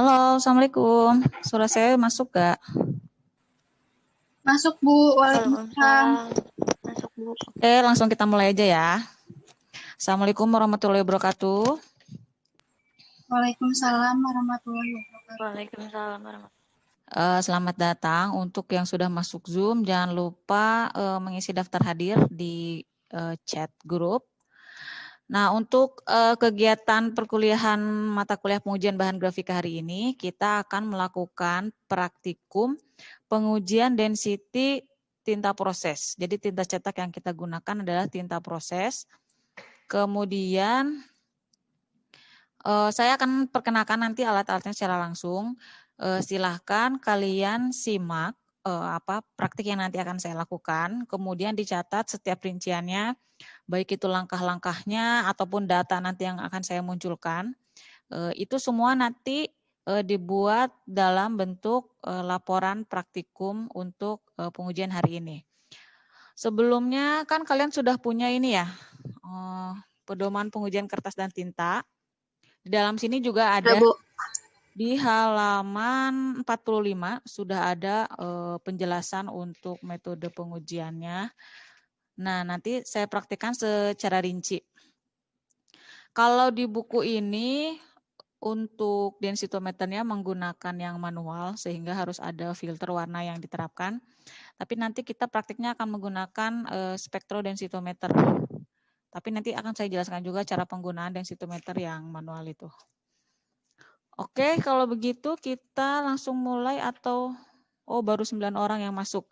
Halo, Assalamualaikum. Suara saya masuk gak? Masuk, Bu. Waalaikumsalam. Waalaikumsalam. Masuk, Bu. Oke, langsung kita mulai aja ya. Assalamualaikum warahmatullahi wabarakatuh. Waalaikumsalam warahmatullahi wabarakatuh. Waalaikumsalam warahmatullahi Selamat datang untuk yang sudah masuk Zoom. Jangan lupa mengisi daftar hadir di chat grup. Nah, untuk kegiatan perkuliahan mata kuliah pengujian bahan grafika hari ini, kita akan melakukan praktikum pengujian density tinta proses. Jadi tinta cetak yang kita gunakan adalah tinta proses. Kemudian saya akan perkenalkan nanti alat-alatnya secara langsung. Silahkan kalian simak praktik yang nanti akan saya lakukan. Kemudian dicatat setiap rinciannya, baik itu langkah-langkahnya ataupun data nanti yang akan saya munculkan. Itu semua nanti dibuat dalam bentuk laporan praktikum untuk pengujian hari ini. Sebelumnya kan kalian sudah punya ini ya, pedoman pengujian kertas dan tinta. Di dalam sini juga ada di halaman 45 sudah ada penjelasan untuk metode pengujiannya. Nah, nanti saya praktikkan secara rinci. Kalau di buku ini untuk densitometernya menggunakan yang manual sehingga harus ada filter warna yang diterapkan. Tapi nanti kita praktiknya akan menggunakan spektrodensitometer. Tapi nanti akan saya jelaskan juga cara penggunaan densitometer yang manual itu. Oke, kalau begitu kita langsung mulai atau baru 9 orang yang masuk.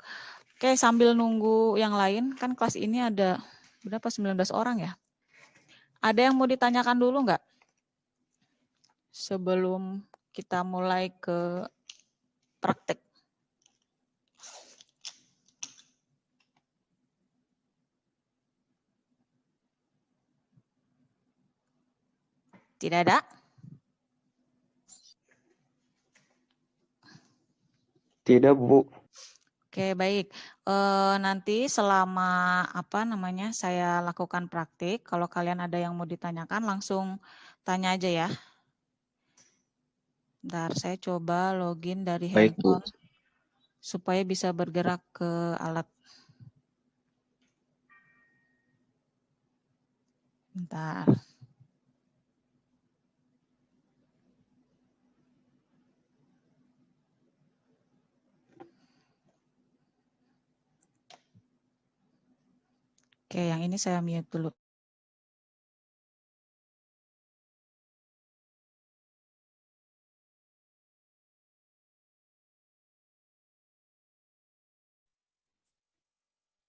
Oke, sambil nunggu yang lain, kan kelas ini ada berapa 19 orang ya? Ada yang mau ditanyakan dulu nggak? Sebelum kita mulai ke praktek. Tidak ada? Tidak, Bu. Oke, baik. Nanti selama saya lakukan praktik, kalau kalian ada yang mau ditanyakan langsung tanya aja ya. Bentar, saya coba login dari Baik, Bu. handphone supaya bisa bergerak ke alat. Bentar. Oke, yang ini saya mute dulu.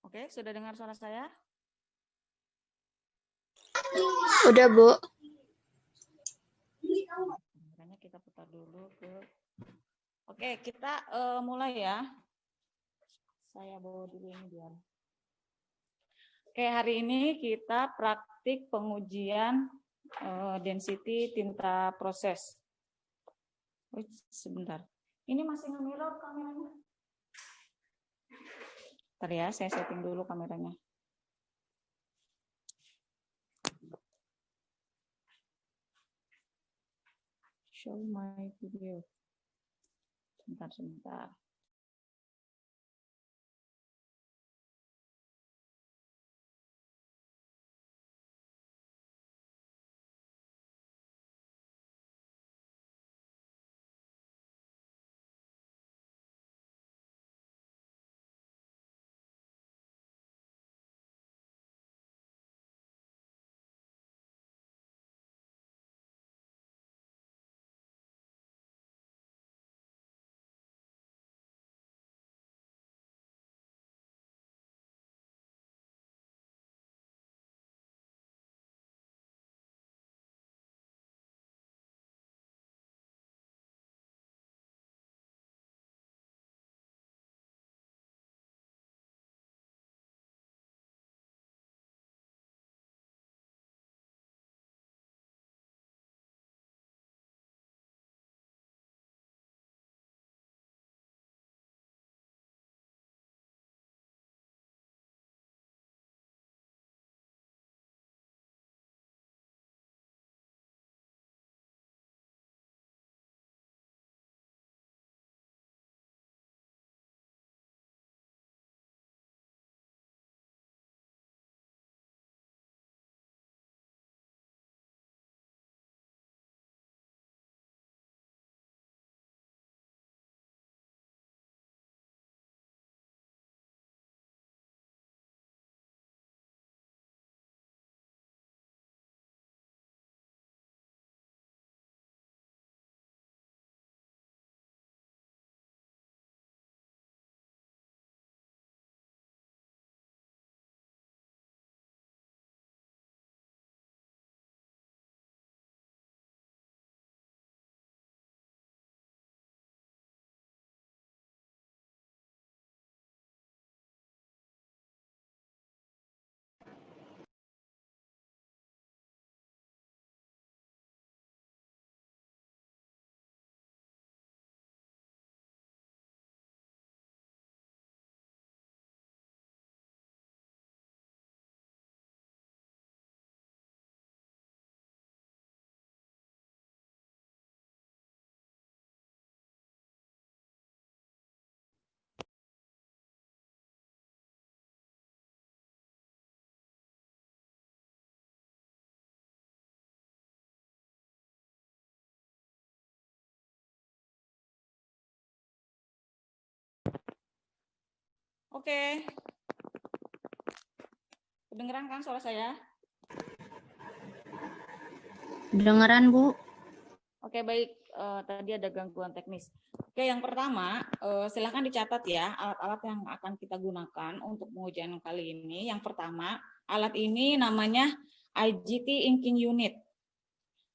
Oke, sudah dengar suara saya? Udah, Bu. Makanya kita putar dulu ke. Oke, kita mulai ya. Saya bawa dulu ini biar. Oke, hari ini kita praktik pengujian density tinta proses. Sebentar. Ini masih nge-mirror kameranya? Bentar ya, saya setting dulu kameranya. Show my video. Sebentar. Oke. Kedengeran kan suara saya? Dengeran, Bu. Oke, baik. Tadi ada gangguan teknis. Oke, yang pertama, silahkan dicatat ya alat-alat yang akan kita gunakan untuk pengujian kali ini. Yang pertama, alat ini namanya IGT Inking Unit.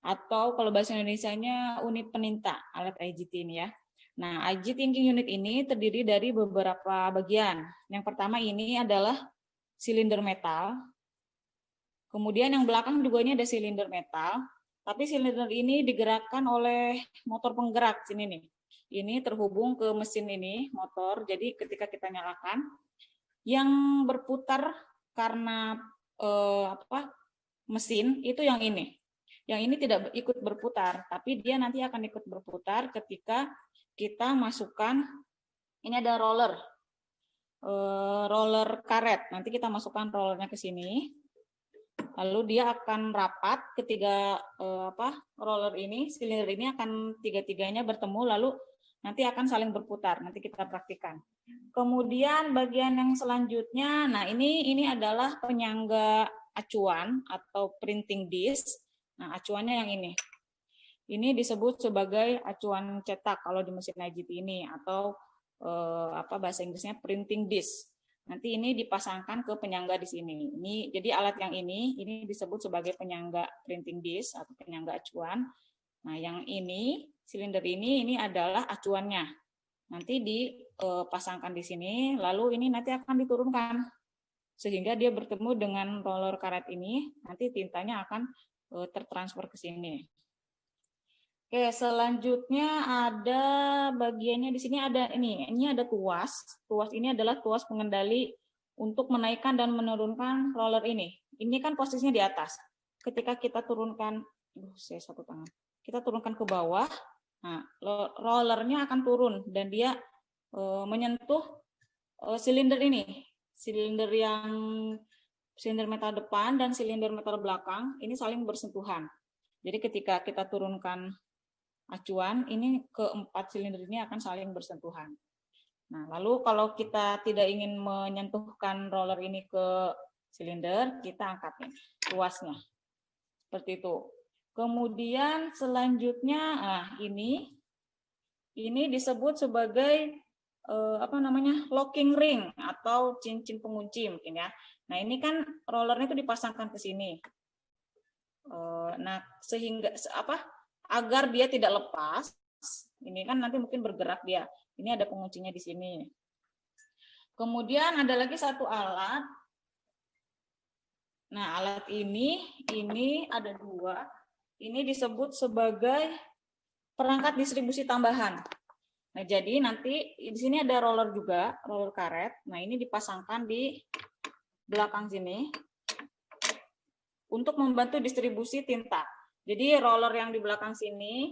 Atau kalau bahasa Indonesianya unit peninta, alat IGT ini ya. Nah, IGT Inking Unit ini terdiri dari beberapa bagian. Yang pertama ini adalah silinder metal. Kemudian yang belakang juga ini ada silinder metal. Tapi silinder ini digerakkan oleh motor penggerak sini nih. Ini terhubung ke mesin ini, motor. Jadi ketika kita nyalakan, yang berputar karena mesin itu yang ini. Yang ini tidak ikut berputar, tapi dia nanti akan ikut berputar ketika kita masukkan, ini ada roller karet. Nanti kita masukkan rollernya ke sini. Lalu dia akan rapat ketika roller ini, silinder ini akan tiga-tiganya bertemu, lalu nanti akan saling berputar. Nanti kita praktikan. Kemudian bagian yang selanjutnya, nah ini adalah penyangga acuan atau printing disk. Nah, acuannya yang ini. Ini disebut sebagai acuan cetak kalau di mesin IGT ini, atau bahasa Inggrisnya printing disk. Nanti ini dipasangkan ke penyangga di sini. Ini jadi alat yang ini disebut sebagai penyangga printing disk atau penyangga acuan. Nah, yang ini silinder ini adalah acuannya. Nanti dipasangkan di sini, lalu ini nanti akan diturunkan sehingga dia bertemu dengan roller karet ini. Nanti tintanya akan tertransfer ke sini. Oke, selanjutnya ada bagiannya di sini ada ini ada tuas. Tuas ini adalah tuas pengendali untuk menaikkan dan menurunkan roller ini. Ini kan posisinya di atas. Ketika kita turunkan, kita turunkan ke bawah, nah rollernya akan turun dan dia menyentuh silinder ini, silinder metal depan dan silinder metal belakang ini saling bersentuhan. Jadi ketika kita turunkan acuan, ini keempat silinder ini akan saling bersentuhan. Nah, lalu kalau kita tidak ingin menyentuhkan roller ini ke silinder, kita angkat nih, tuasnya. Seperti itu. Kemudian selanjutnya, ini disebut sebagai locking ring atau cincin pengunci mungkin ya. Nah, ini kan rollernya itu dipasangkan ke sini. Nah, sehingga agar dia tidak lepas, ini kan nanti mungkin bergerak dia. Ini ada penguncinya di sini. Kemudian ada lagi satu alat. Nah, alat ini ada dua. Ini disebut sebagai perangkat distribusi tambahan. Nah, jadi nanti di sini ada roller juga, roller karet. Nah, ini dipasangkan di belakang sini untuk membantu distribusi tinta. Jadi roller yang di belakang sini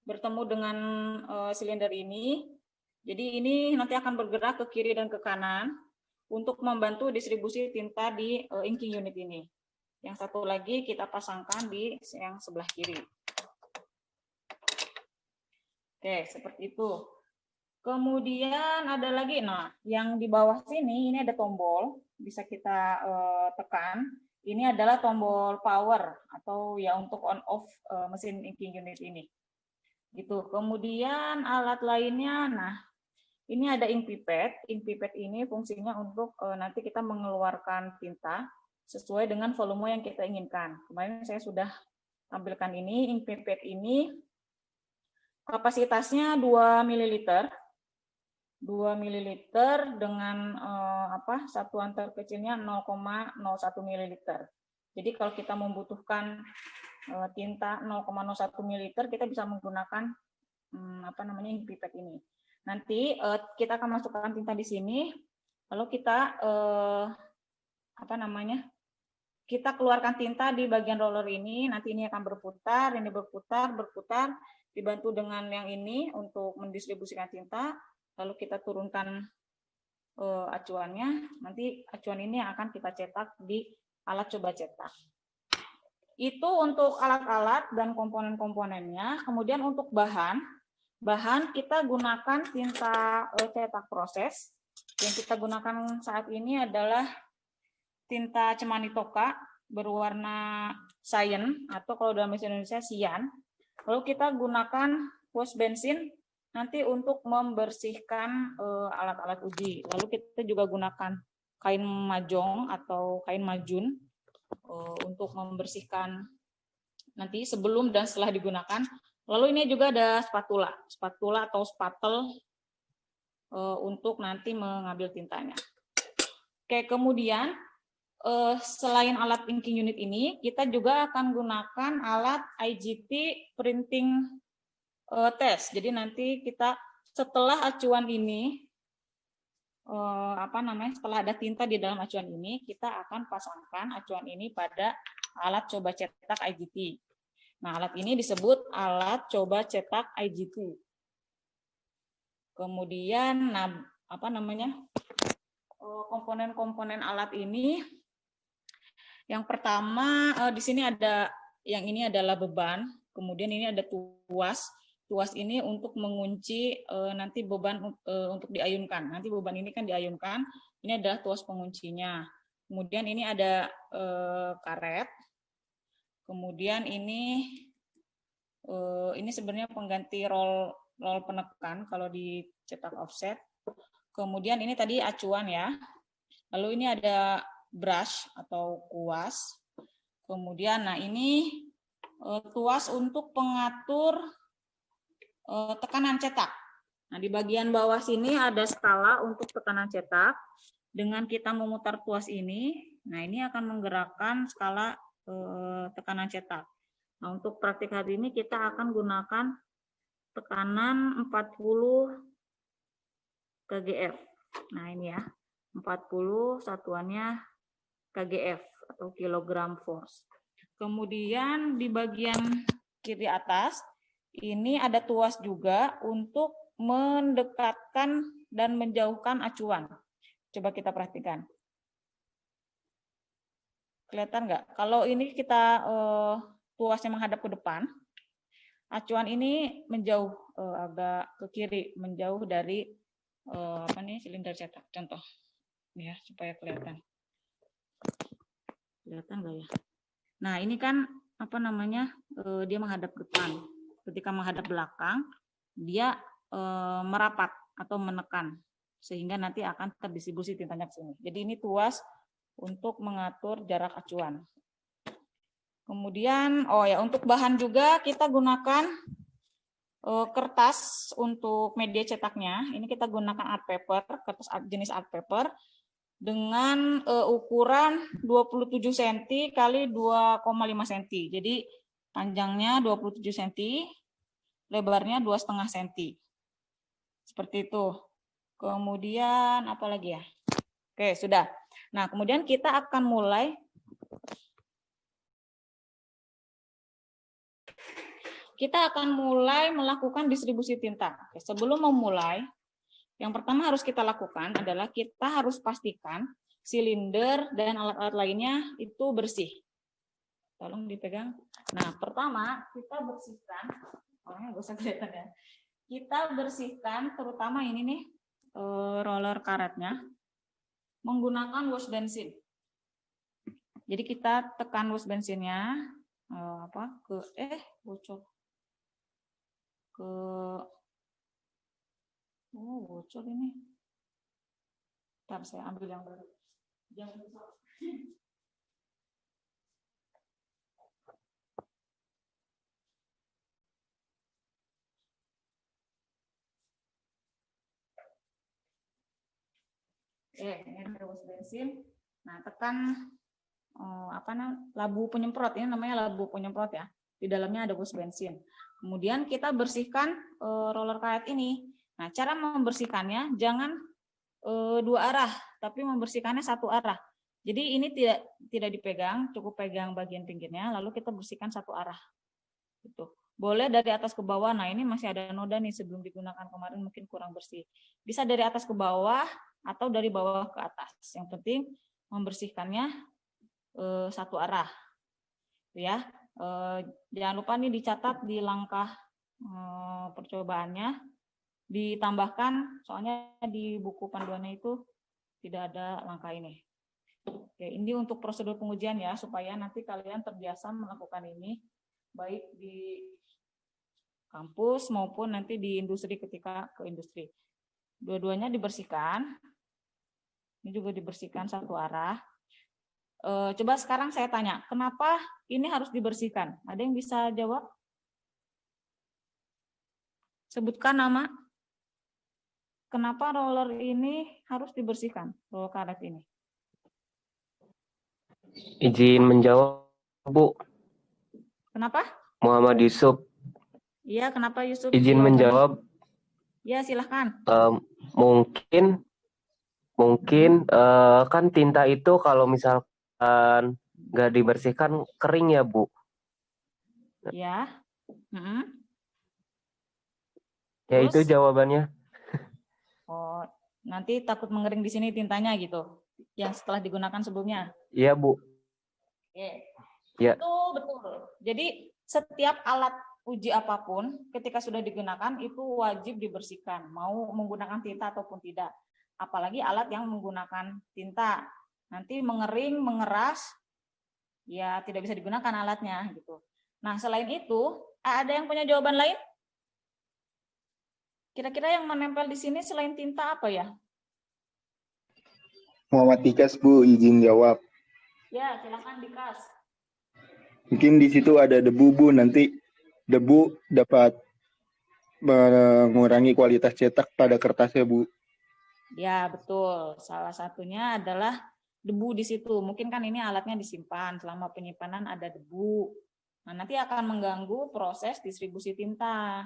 bertemu dengan silinder ini. Jadi ini nanti akan bergerak ke kiri dan ke kanan untuk membantu distribusi tinta di inking unit ini. Yang satu lagi kita pasangkan di yang sebelah kiri. Oke, seperti itu. Kemudian ada lagi, nah yang di bawah sini ini ada tombol, bisa kita tekan. Ini adalah tombol power atau ya untuk on off mesin inking unit ini. Gitu. Kemudian alat lainnya, nah ini ada ink pipette. Ink pipette ini fungsinya untuk nanti kita mengeluarkan tinta sesuai dengan volume yang kita inginkan. Kemarin saya sudah tampilkan ini. Ink pipette ini kapasitasnya 2 ml. 2 ml dengan satuan terkecilnya 0,01 ml. Jadi kalau kita membutuhkan tinta 0,01 ml, kita bisa menggunakan ink pipette ini. Nanti kita akan masukkan tinta di sini, lalu kita kita keluarkan tinta di bagian roller ini. Nanti ini akan berputar, ini berputar, dibantu dengan yang ini untuk mendistribusikan tinta. Lalu kita turunkan acuannya, nanti acuan ini akan kita cetak di alat coba cetak. Itu untuk alat-alat dan komponen-komponennya. Kemudian untuk bahan kita gunakan tinta cetak proses. Yang kita gunakan saat ini adalah tinta cemani toka berwarna cyan atau kalau dalam bahasa Indonesia cyan. Lalu kita gunakan wash bensin nanti untuk membersihkan alat-alat uji. Lalu kita juga gunakan kain majong atau kain majun untuk membersihkan nanti sebelum dan setelah digunakan. Lalu ini juga ada spatula atau spatel untuk nanti mengambil tintanya. Oke, kemudian selain alat inking unit ini, kita juga akan gunakan alat IGT printing test. Jadi nanti kita setelah acuan ini, setelah ada tinta di dalam acuan ini, kita akan pasangkan acuan ini pada alat coba cetak IGT. Nah, alat ini disebut alat coba cetak IGT. Kemudian, komponen-komponen alat ini, yang pertama di sini ada, yang ini adalah beban, kemudian ini ada tuas. Tuas ini untuk mengunci nanti beban untuk diayunkan. Nanti beban ini kan diayunkan, ini adalah tuas penguncinya. Kemudian ini ada karet. Kemudian ini sebenarnya pengganti roll penekan kalau dicetak offset. Kemudian ini tadi acuan ya. Lalu ini ada brush atau kuas. Kemudian ini tuas untuk pengatur tekanan cetak. Nah, di bagian bawah sini ada skala untuk tekanan cetak. Dengan kita memutar tuas ini, nah ini akan menggerakkan skala tekanan cetak. Nah, untuk praktik hari ini kita akan gunakan tekanan 40 kgf. Nah, ini ya. 40 satuannya kgf atau kilogram force. Kemudian di bagian kiri atas ini ada tuas juga untuk mendekatkan dan menjauhkan acuan. Coba kita perhatikan. Kelihatan nggak? Kalau ini kita tuasnya menghadap ke depan, acuan ini menjauh agak ke kiri, menjauh dari silinder cetak. Contoh, ya supaya kelihatan. Kelihatan nggak ya? Nah ini kan dia menghadap depan. Ketika menghadap belakang, dia merapat atau menekan sehingga nanti akan terdistribusi tintanya ke sini. Jadi ini tuas untuk mengatur jarak acuan. Kemudian, untuk bahan juga kita gunakan kertas untuk media cetaknya. Ini kita gunakan art paper, kertas jenis art paper dengan ukuran 27 cm kali 2,5 cm. Jadi panjangnya 27 cm, lebarnya 2,5 cm. Seperti itu. Kemudian apa lagi ya? Oke, sudah. Nah, kemudian kita akan mulai melakukan distribusi tinta. Oke, sebelum memulai, yang pertama harus kita lakukan adalah kita harus pastikan silinder dan alat-alat lainnya itu bersih. Tolong dipegang. Nah, pertama kita bersihkan, nggak usah kelihatan ya. Kita bersihkan terutama ini nih roller karetnya menggunakan wash bensin. Jadi kita tekan wash bensinnya bocor ini. Ntar saya ambil yang baru. Jangan lupa. Ini ada wash bensin. Nah, tekan labu penyemprot. Ini namanya labu penyemprot ya. Di dalamnya ada wash bensin. Kemudian kita bersihkan roller karet ini. Nah, cara membersihkannya jangan dua arah, tapi membersihkannya satu arah. Jadi ini tidak dipegang, cukup pegang bagian pinggirnya, lalu kita bersihkan satu arah. Gitu. Boleh dari atas ke bawah. Nah, ini masih ada noda nih sebelum digunakan kemarin mungkin kurang bersih. Bisa dari atas ke bawah atau dari bawah ke atas. Yang penting membersihkannya satu arah. Ya. Jangan lupa nih dicatat di langkah percobaannya. ditambahkan, soalnya di buku panduannya itu tidak ada langkah ini. Oke, ini untuk prosedur pengujian ya, supaya nanti kalian terbiasa melakukan ini, baik di kampus maupun nanti di industri ketika ke industri. Dua-duanya dibersihkan. Ini juga dibersihkan satu arah. Coba sekarang saya tanya, kenapa ini harus dibersihkan? Ada yang bisa jawab? Sebutkan nama. Kenapa roller ini harus dibersihkan? Roller karet ini. Izin menjawab, Bu. Kenapa? Muhammad Yusuf. Iya, kenapa Yusuf? Izin Jawabannya? menjawab. Ya, silahkan. Mungkin kan tinta itu kalau misalkan nggak dibersihkan kering ya, Bu. Ya. Ya itu Terus? jawabannya. Oh, nanti takut mengering di sini tintanya gitu. Yang setelah digunakan sebelumnya. Iya, Bu. Oke. Ya. Itu betul. Jadi setiap alat uji apapun ketika sudah digunakan itu wajib dibersihkan, mau menggunakan tinta ataupun tidak. Apalagi alat yang menggunakan tinta. Nanti mengering, mengeras, ya tidak bisa digunakan alatnya gitu. Nah, selain itu, ada yang punya jawaban lain? Kira-kira yang menempel di sini selain tinta apa ya? Muhammad Tikas, Bu, izin jawab. Ya, silakan Dikas. Mungkin di situ ada debu, Bu. Nanti debu dapat mengurangi kualitas cetak pada kertasnya, Bu. Ya, betul. Salah satunya adalah debu di situ. Mungkin kan ini alatnya disimpan, selama penyimpanan ada debu. Nah, nanti akan mengganggu proses distribusi tinta.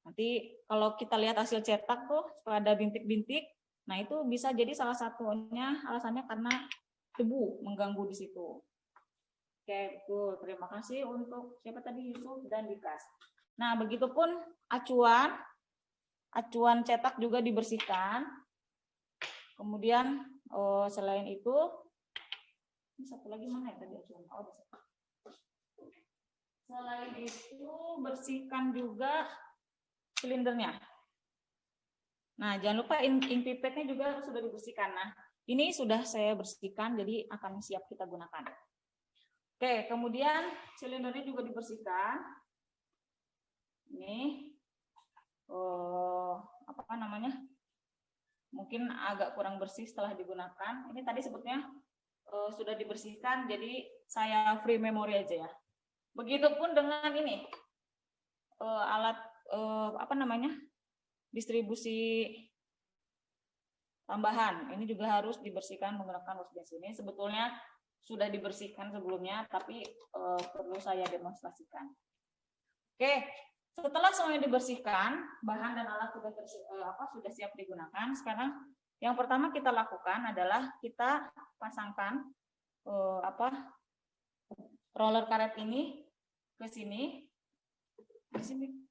Nanti kalau kita lihat hasil cetak tuh suka ada bintik-bintik. Nah, itu bisa jadi salah satunya alasannya karena debu mengganggu di situ. Oke, betul. Terima kasih untuk siapa tadi, Yusuf dan Dikas. Nah, begitupun acuan cetak juga dibersihkan. Kemudian selain itu, ini satu lagi mana ya tadi acuan? Oh, selain itu bersihkan juga silindernya. Nah, jangan lupa ink pipetnya juga sudah dibersihkan. Nah, ini sudah saya bersihkan, jadi akan siap kita gunakan. Oke, kemudian silindernya juga dibersihkan. Ini apa namanya? Mungkin agak kurang bersih setelah digunakan. Ini tadi sebutnya sudah dibersihkan, jadi saya free memory aja ya. Begitupun dengan ini alat apa namanya, distribusi tambahan. Ini juga harus dibersihkan menggunakan workbench ini. Sebetulnya sudah dibersihkan sebelumnya, tapi perlu saya demonstrasikan. Oke. Setelah semuanya dibersihkan, bahan dan alat sudah siap digunakan. Sekarang yang pertama kita lakukan adalah kita pasangkan roller karet ini ke sini.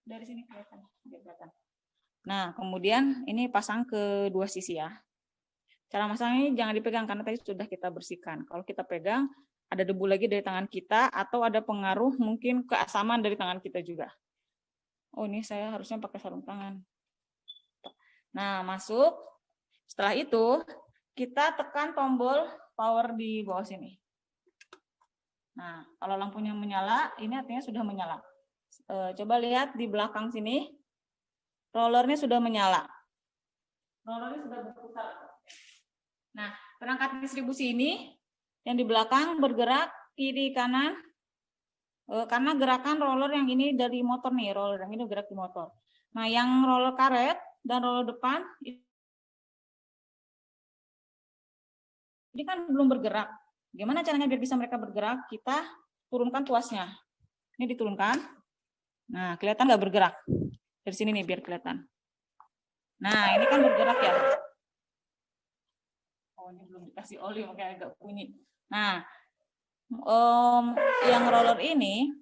Dari sini kelihatan. Nah, kemudian ini pasang ke dua sisi ya. Cara masang ini jangan dipegang karena tadi sudah kita bersihkan. Kalau kita pegang, ada debu lagi dari tangan kita atau ada pengaruh mungkin keasaman dari tangan kita juga. Oh, ini saya harusnya pakai sarung tangan. Nah, masuk. Setelah itu, kita tekan tombol power di bawah sini. Nah, kalau lampunya menyala, ini artinya sudah menyala. Coba lihat di belakang sini, rollernya sudah menyala. Rollernya sudah berputar. Nah, perangkat distribusi ini yang di belakang bergerak kiri kanan, karena gerakan roller yang ini dari motor nih, roller yang ini gerak di motor. Nah, yang roller karet dan roller depan ini kan belum bergerak. Gimana caranya biar bisa mereka bergerak? Kita turunkan tuasnya. Ini diturunkan. Nah, kelihatan nggak bergerak? Dari sini nih biar kelihatan. Nah, ini kan bergerak ya. Oh, ini belum dikasih oli, makanya agak bunyi. Nah, yang roller ini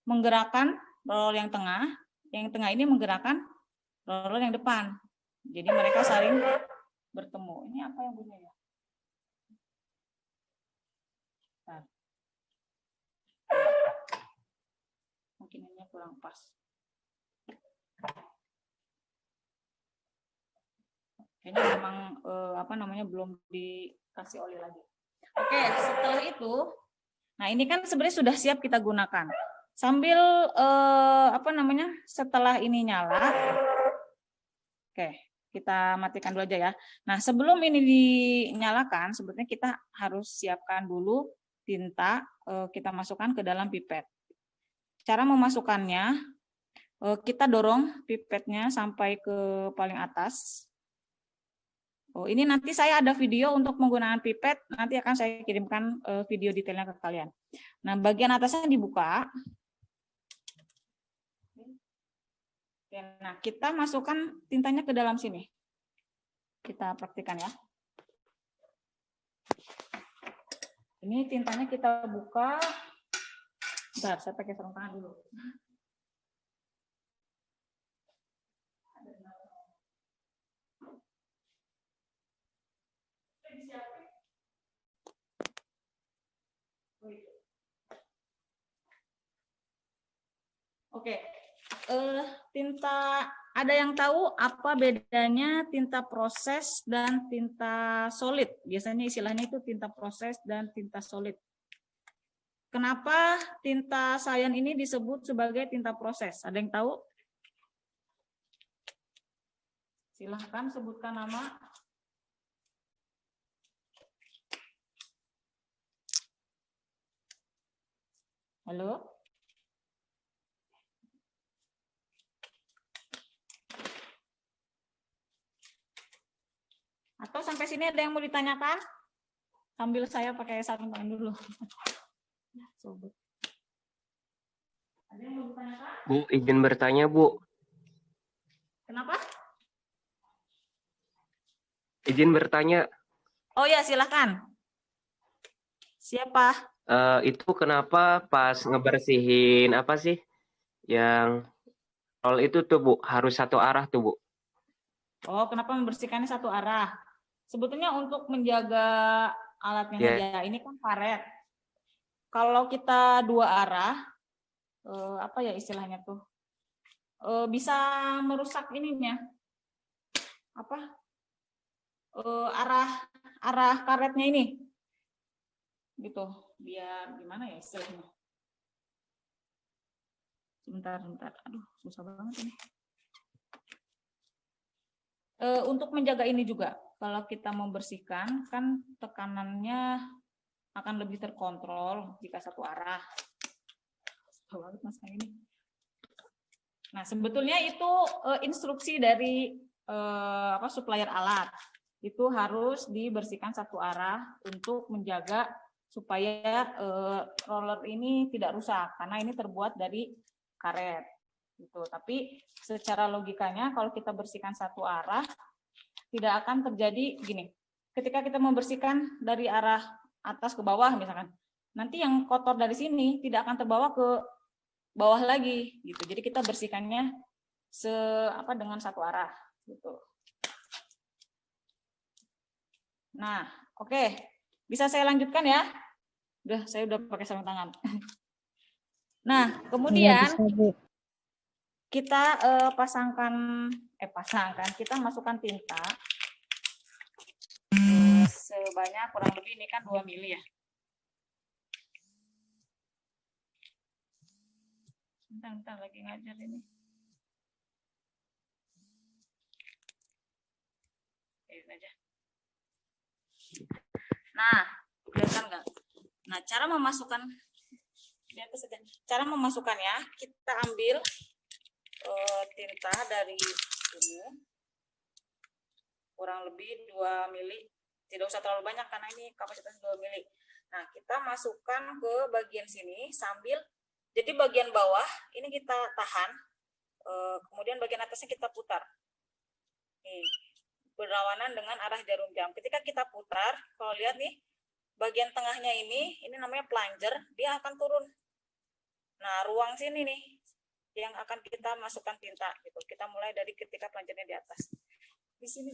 menggerakkan roller yang tengah ini menggerakkan roller yang depan. Jadi mereka saling bertemu. Ini apa yang bunyi ya? Nah. Mungkin ini kurang pas. Kayaknya memang apa namanya belum dikasih oli lagi. Oke, setelah itu, nah ini kan sebenarnya sudah siap kita gunakan. Sambil apa namanya setelah ini nyala, oke kita matikan dulu aja ya. Nah sebelum ini dinyalakan, sebetulnya kita harus siapkan dulu tinta, kita masukkan ke dalam pipet. Cara memasukkannya, kita dorong pipetnya sampai ke paling atas. Oh, ini nanti saya ada video untuk menggunakan pipet, nanti akan saya kirimkan video detailnya ke kalian. Nah, bagian atasnya dibuka. Oke, nah, kita masukkan tintanya ke dalam sini. Kita praktikan ya. Ini tintanya kita buka. Bentar, saya pakai sarung tangan dulu. Oke, tinta, ada yang tahu apa bedanya tinta proses dan tinta solid? Biasanya istilahnya itu tinta proses dan tinta solid. Kenapa tinta cyan ini disebut sebagai tinta proses? Ada yang tahu? Silahkan sebutkan nama. Halo? Atau sampai sini ada yang mau ditanyakan? Sambil saya pakai sarung tangan dulu. Sobat. Ada yang mau ditanyakan? Bu, izin bertanya, Bu. Kenapa? Izin bertanya, Oh ya, silakan. Siapa? itu kenapa pas ngebersihin apa sih yang roll itu tuh, Bu, harus satu arah tuh, Bu? Oh, kenapa membersihkannya satu arah? Sebetulnya untuk menjaga alatnya saja. Ini kan karet. Kalau kita dua arah, apa ya istilahnya tuh? Bisa merusak ininya. Apa? Arah karetnya ini. Gitu. Biar gimana ya istilahnya? Sebentar. Aduh, susah banget ini. Untuk menjaga ini juga, kalau kita membersihkan, kan tekanannya akan lebih terkontrol jika satu arah. Susah banget mas ini. Nah, sebetulnya itu instruksi dari supplier alat. Itu harus dibersihkan satu arah untuk menjaga supaya roller ini tidak rusak, karena ini terbuat dari karet. Gitu. Tapi secara logikanya kalau kita bersihkan satu arah tidak akan terjadi gini. Ketika kita membersihkan dari arah atas ke bawah misalkan, nanti yang kotor dari sini tidak akan terbawa ke bawah lagi gitu. Jadi kita bersihkannya dengan satu arah gitu. Nah, oke. Bisa saya lanjutkan ya? Saya udah pakai sarung tangan. Nah, kemudian kita kita masukkan tinta sebanyak kurang lebih ini kan 2 mili ya. Bentar lagi ngajar ini. Aja. Nah, kelihatan nggak? Nah, cara memasukkannya, kita ambil tinta dari ini kurang lebih 2 mili, tidak usah terlalu banyak karena ini kapasitas 2 mili. Nah, kita masukkan ke bagian sini sambil, jadi bagian bawah ini kita tahan, kemudian bagian atasnya kita putar. Nih, berlawanan dengan arah jarum jam. Ketika kita putar, kalau lihat nih, bagian tengahnya ini namanya plunger, dia akan turun. Nah, ruang sini nih yang akan kita masukkan tinta gitu. Kita mulai dari ketika planjernya di atas. Di sini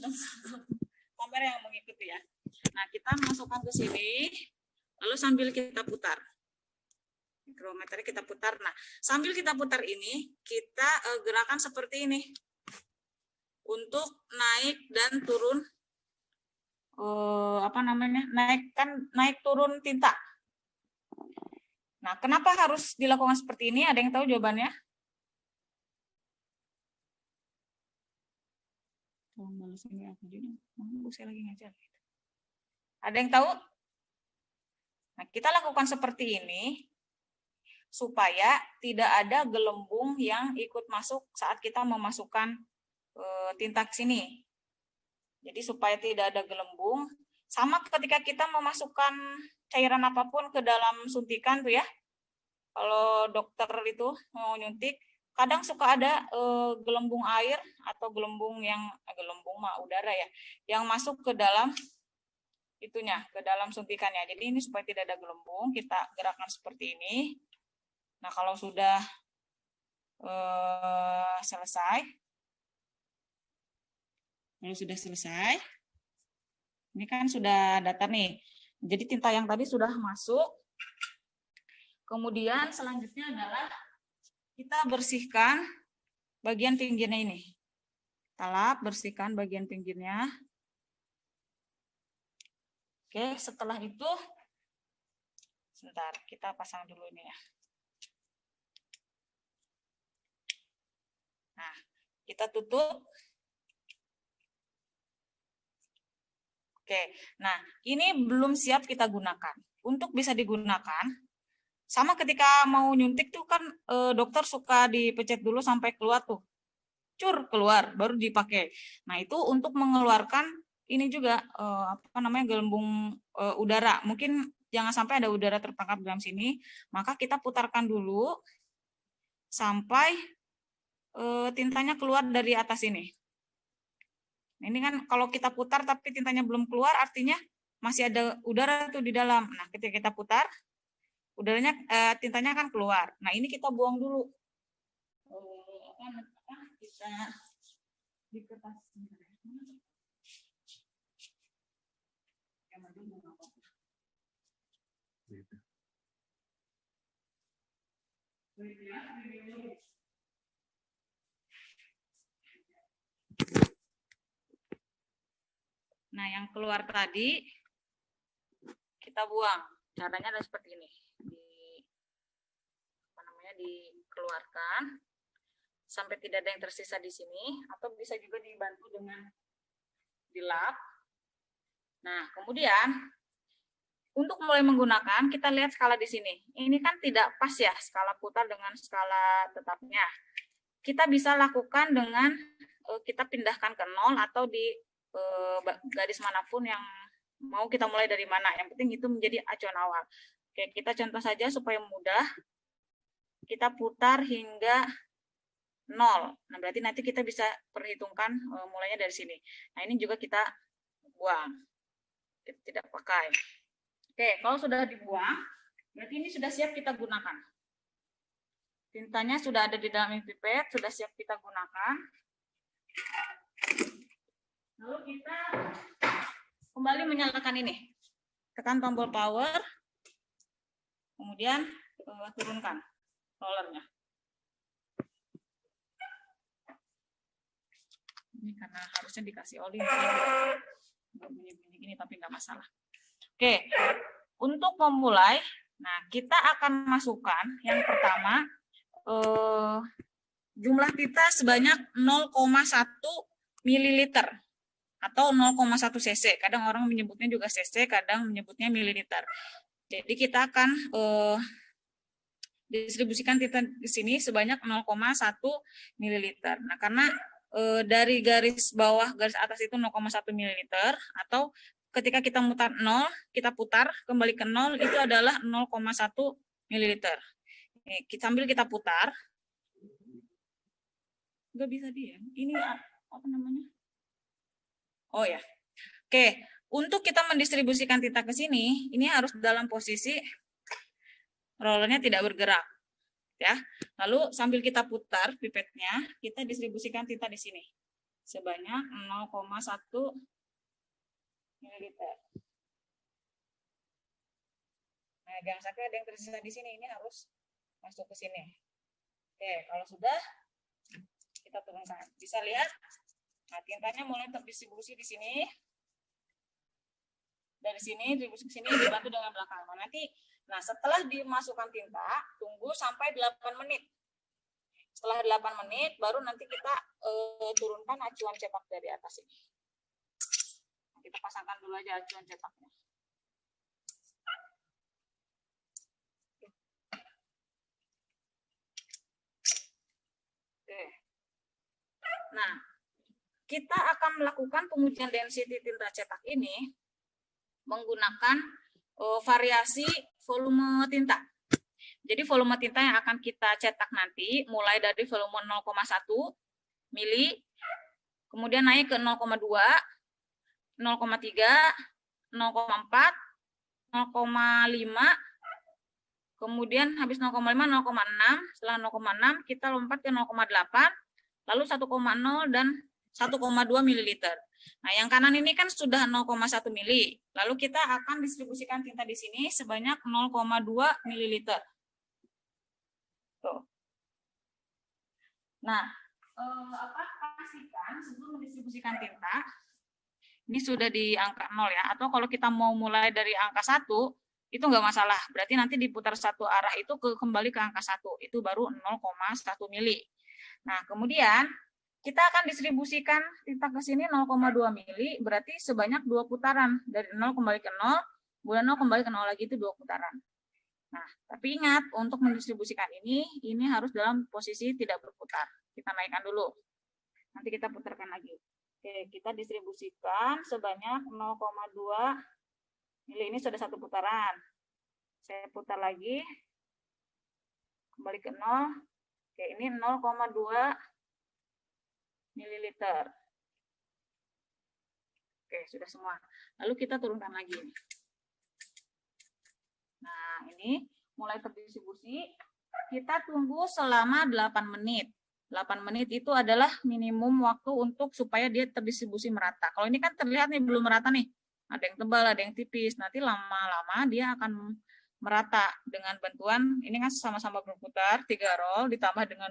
kamera yang mengikuti ya. Nah, kita masukkan ke sini, lalu sambil kita putar. Mikrometernya kita putar. Nah, sambil kita putar ini, kita gerakan seperti ini. untuk naik dan turun naik turun tinta. Nah, kenapa harus dilakukan seperti ini? Ada yang tahu jawabannya? Tolong balas ini aku juga. Saya lagi ngajar. Ada yang tahu? Nah, kita lakukan seperti ini supaya tidak ada gelembung yang ikut masuk saat kita memasukkan tinta ke sini. Jadi supaya tidak ada gelembung, sama ketika kita memasukkan cairan apapun ke dalam suntikan tuh ya. Kalau dokter itu mau nyuntik, kadang suka ada gelembung air atau gelembung udara ya, yang masuk ke dalam itunya, ke dalam suntikannya. Jadi ini supaya tidak ada gelembung, kita gerakan seperti ini. Nah, kalau sudah selesai, ini kan sudah datar nih. Jadi tinta yang tadi sudah masuk. Kemudian selanjutnya adalah kita bersihkan bagian pinggirnya ini. Kita lap, bersihkan bagian pinggirnya. Oke, setelah itu, sebentar, kita pasang dulu ini ya. Nah, kita tutup. Oke, nah ini belum siap kita gunakan. Untuk bisa digunakan, sama ketika mau nyuntik tuh kan dokter suka dipencet dulu sampai keluar tuh. Cur, keluar, baru dipakai. Nah itu untuk mengeluarkan ini juga gelembung udara. Mungkin jangan sampai ada udara terperangkap dalam sini, maka kita putarkan dulu sampai tintanya keluar dari atas ini. Ini kan kalau kita putar tapi tintanya belum keluar, artinya masih ada udara tuh di dalam. Nah, ketika kita putar, udaranya tintanya akan keluar. Nah, ini kita buang dulu. Kita di kertas. Nah, yang keluar tadi kita buang. Caranya adalah seperti ini. Dikeluarkan sampai tidak ada yang tersisa di sini, atau bisa juga dibantu dengan dilap. Nah, kemudian untuk mulai menggunakan, kita lihat skala di sini. Ini kan tidak pas ya, skala putar dengan skala tetapnya. Kita bisa lakukan dengan kita pindahkan ke 0 atau di garis manapun yang mau kita mulai dari mana. Yang penting itu menjadi acuan awal. Oke, kita contoh saja supaya mudah. Kita putar hingga 0. Nah, berarti nanti kita bisa perhitungkan mulainya dari sini. Nah, ini juga kita buang. Kita tidak pakai. Oke, kalau sudah dibuang, berarti ini sudah siap kita gunakan. Tintanya sudah ada di dalam pipet, sudah siap kita gunakan. Lalu kita kembali menyalakan ini. Tekan tombol power, kemudian turunkan rollernya. Ini karena harusnya dikasih oli, bunyi-bunyi gini tapi nggak masalah. Oke, untuk memulai, nah kita akan masukkan yang pertama jumlah tinta sebanyak 0,1 ml atau 0,1 cc. Kadang orang menyebutnya juga cc, kadang menyebutnya mililiter. Jadi kita akan distribusikan tinta di sini sebanyak 0,1 ml. Nah, karena dari garis bawah, garis atas itu 0,1 ml, atau ketika kita mutar 0, kita putar kembali ke 0, itu adalah 0,1 ml. Sambil kita putar, nggak bisa dia. Ini apa namanya? Oh ya. Oke, untuk kita mendistribusikan tinta ke sini, ini harus dalam posisi rollernya tidak bergerak, ya. Lalu sambil kita putar pipetnya, kita distribusikan tinta di sini sebanyak 0,1 ml. Nah, jangan sampai ada yang tersisa di sini, ini harus masuk ke sini. Oke, kalau sudah kita turunkan. Bisa lihat Nah, tintanya mulai terdistribusi di sini. Dari sini distribusi ke sini dibantu dengan belakang. Nah, setelah dimasukkan tinta, tunggu sampai 8 menit. Setelah 8 menit, baru nanti kita turunkan acuan cetak dari atas ini. Kita pasangkan dulu aja acuan cetaknya. Oke. Nah, kita akan melakukan pengujian density tinta cetak ini menggunakan variasi volume tinta. Jadi volume tinta yang akan kita cetak nanti mulai dari volume 0,1 mili, kemudian naik ke 0,2, 0,3, 0,4, 0,5, kemudian habis 0,5, 0,6, setelah 0,6 kita lompat ke 0,8, lalu 1,0 dan 1,2 ml. Nah, yang kanan ini kan sudah 0,1 mili. Lalu kita akan distribusikan tinta di sini sebanyak 0,2 ml. Tuh. Nah, pastikan sebelum mendistribusikan tinta, ini sudah di angka 0 ya. Atau kalau kita mau mulai dari angka 1, itu nggak masalah. Berarti nanti diputar satu arah itu kembali ke angka 1. Itu baru 0,1 mili. Nah, kemudian kita akan distribusikan tinta ke sini 0,2 mili, berarti sebanyak 2 putaran. Dari 0 kembali ke 0, kemudian 0 kembali ke 0 lagi, itu 2 putaran. Nah, tapi ingat, untuk mendistribusikan ini harus dalam posisi tidak berputar. Kita naikkan dulu. Nanti kita putarkan lagi. Oke, kita distribusikan sebanyak 0,2 mili. Ini sudah 1 putaran. Saya putar lagi. Kembali ke 0. Oke, ini 0,2 mililiter. Oke, sudah semua. Lalu kita turunkan lagi. Nah, ini mulai terdistribusi. Kita tunggu selama 8 menit. 8 menit itu adalah minimum waktu untuk supaya dia terdistribusi merata. Kalau ini kan terlihat nih belum merata nih. Ada yang tebal, ada yang tipis. Nanti lama-lama dia akan merata dengan bantuan, ini kan sama-sama berputar, 3 roll ditambah dengan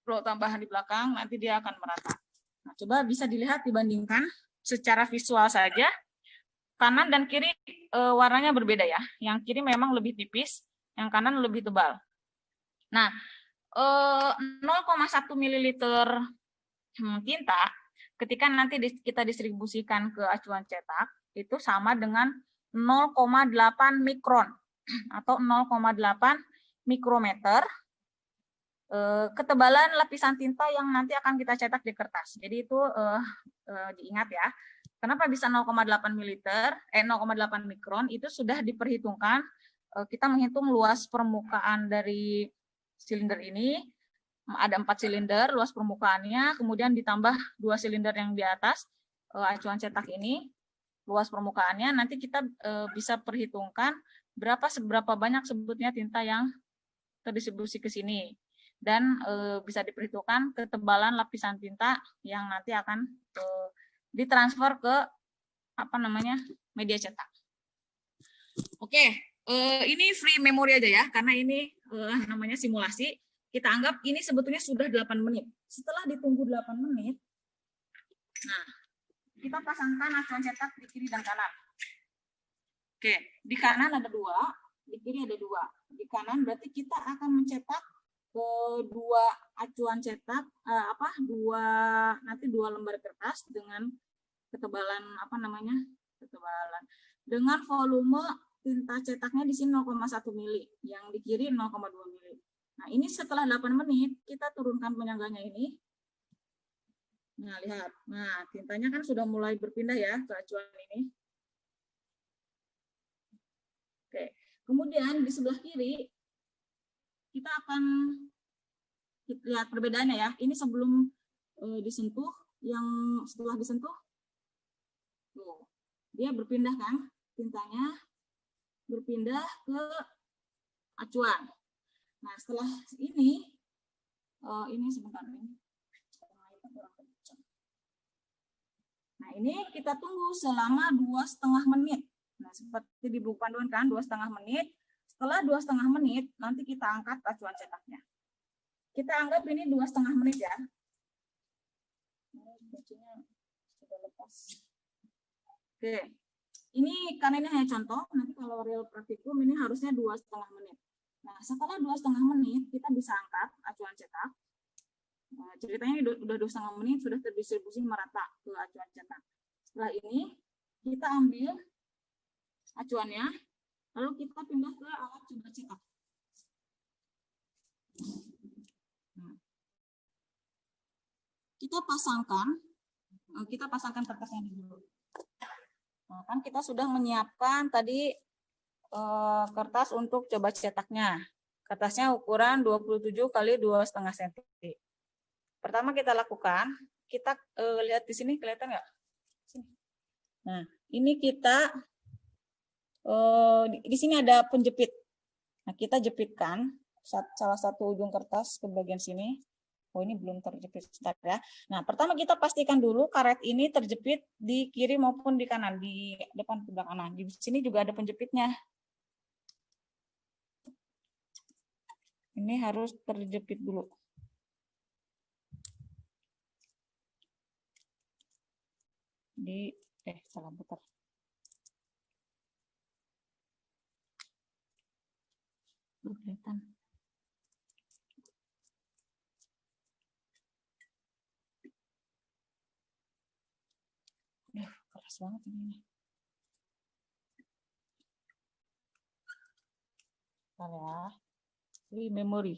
roll tambahan di belakang, nanti dia akan merata. Nah, coba bisa dilihat, dibandingkan secara visual saja, kanan dan kiri warnanya berbeda ya. Yang kiri memang lebih tipis, yang kanan lebih tebal. Nah, 0,1 ml tinta, ketika nanti kita distribusikan ke acuan cetak, itu sama dengan 0,8 mikron atau 0,8 mikrometer ketebalan lapisan tinta yang nanti akan kita cetak di kertas. Jadi itu diingat ya. Kenapa bisa 0,8 mililiter, 0,8 mikron, itu sudah diperhitungkan. Kita menghitung luas permukaan dari silinder ini, ada 4 silinder luas permukaannya, kemudian ditambah 2 silinder yang di atas acuan cetak ini, luas permukaannya, nanti kita bisa perhitungkan seberapa banyak sebetulnya tinta yang terdistribusi ke sini. Dan bisa diperhitungkan ketebalan lapisan tinta yang nanti akan ditransfer ke media cetak. Oke, ini free memory aja ya, karena ini namanya simulasi. Kita anggap ini sebetulnya sudah 8 menit. Setelah ditunggu 8 menit, nah, kita pasangkan acuan cetak di kiri dan kanan. Oke, di kanan ada 2, di kiri ada 2. Di kanan berarti kita akan mencetak 2 acuan cetak, nanti 2 lembar kertas dengan ketebalan ketebalan dengan volume tinta cetaknya di sini 0,1 mili, yang di kiri 0,2 mili. Nah, ini setelah 8 menit kita turunkan penyangganya ini. Nah, lihat. Nah, tintanya kan sudah mulai berpindah ya ke acuan ini. Oke. Kemudian di sebelah kiri kita akan lihat perbedaannya ya. Ini sebelum disentuh, yang setelah disentuh, tuh, dia berpindah kan, tintanya berpindah ke acuan. Nah, setelah ini sebentar ini. Nah, ini kita tunggu selama 2,5 menit. Nah, seperti di buku panduan kan, 2,5 menit. Setelah 2,5 menit, nanti kita angkat acuan cetaknya. Kita anggap ini 2,5 menit ya. kuncinya sudah lepas. Oke, ini karena ini hanya contoh, nanti kalau real praktikum ini harusnya 2,5 menit. Nah, setelah 2,5 menit, kita bisa angkat acuan cetak. Nah, ceritanya udah 2,5 menit, sudah terdistribusi merata ke acuan cetak. Setelah ini, kita ambil acuannya, lalu kita pindah ke alat coba cetak. Nah, kita pasangkan kertasnya dulu. Nah, kan kita sudah menyiapkan tadi kertas untuk coba cetaknya. Kertasnya ukuran 27 kali 2,5 cm. Pertama kita lakukan, kita lihat di sini, kelihatan nggak? Nah, ini kita di sini ada penjepit. Nah, kita jepitkan salah satu ujung kertas ke bagian sini. Oh, ini belum terjepit, sebentar ya. Nah, pertama kita pastikan dulu karet ini terjepit di kiri maupun di kanan, di depan sebelah kanan. Di sini juga ada penjepitnya. Ini harus terjepit dulu. Salah putar. Kelihatan. Keras banget ini. Bentar ya. Ini memori.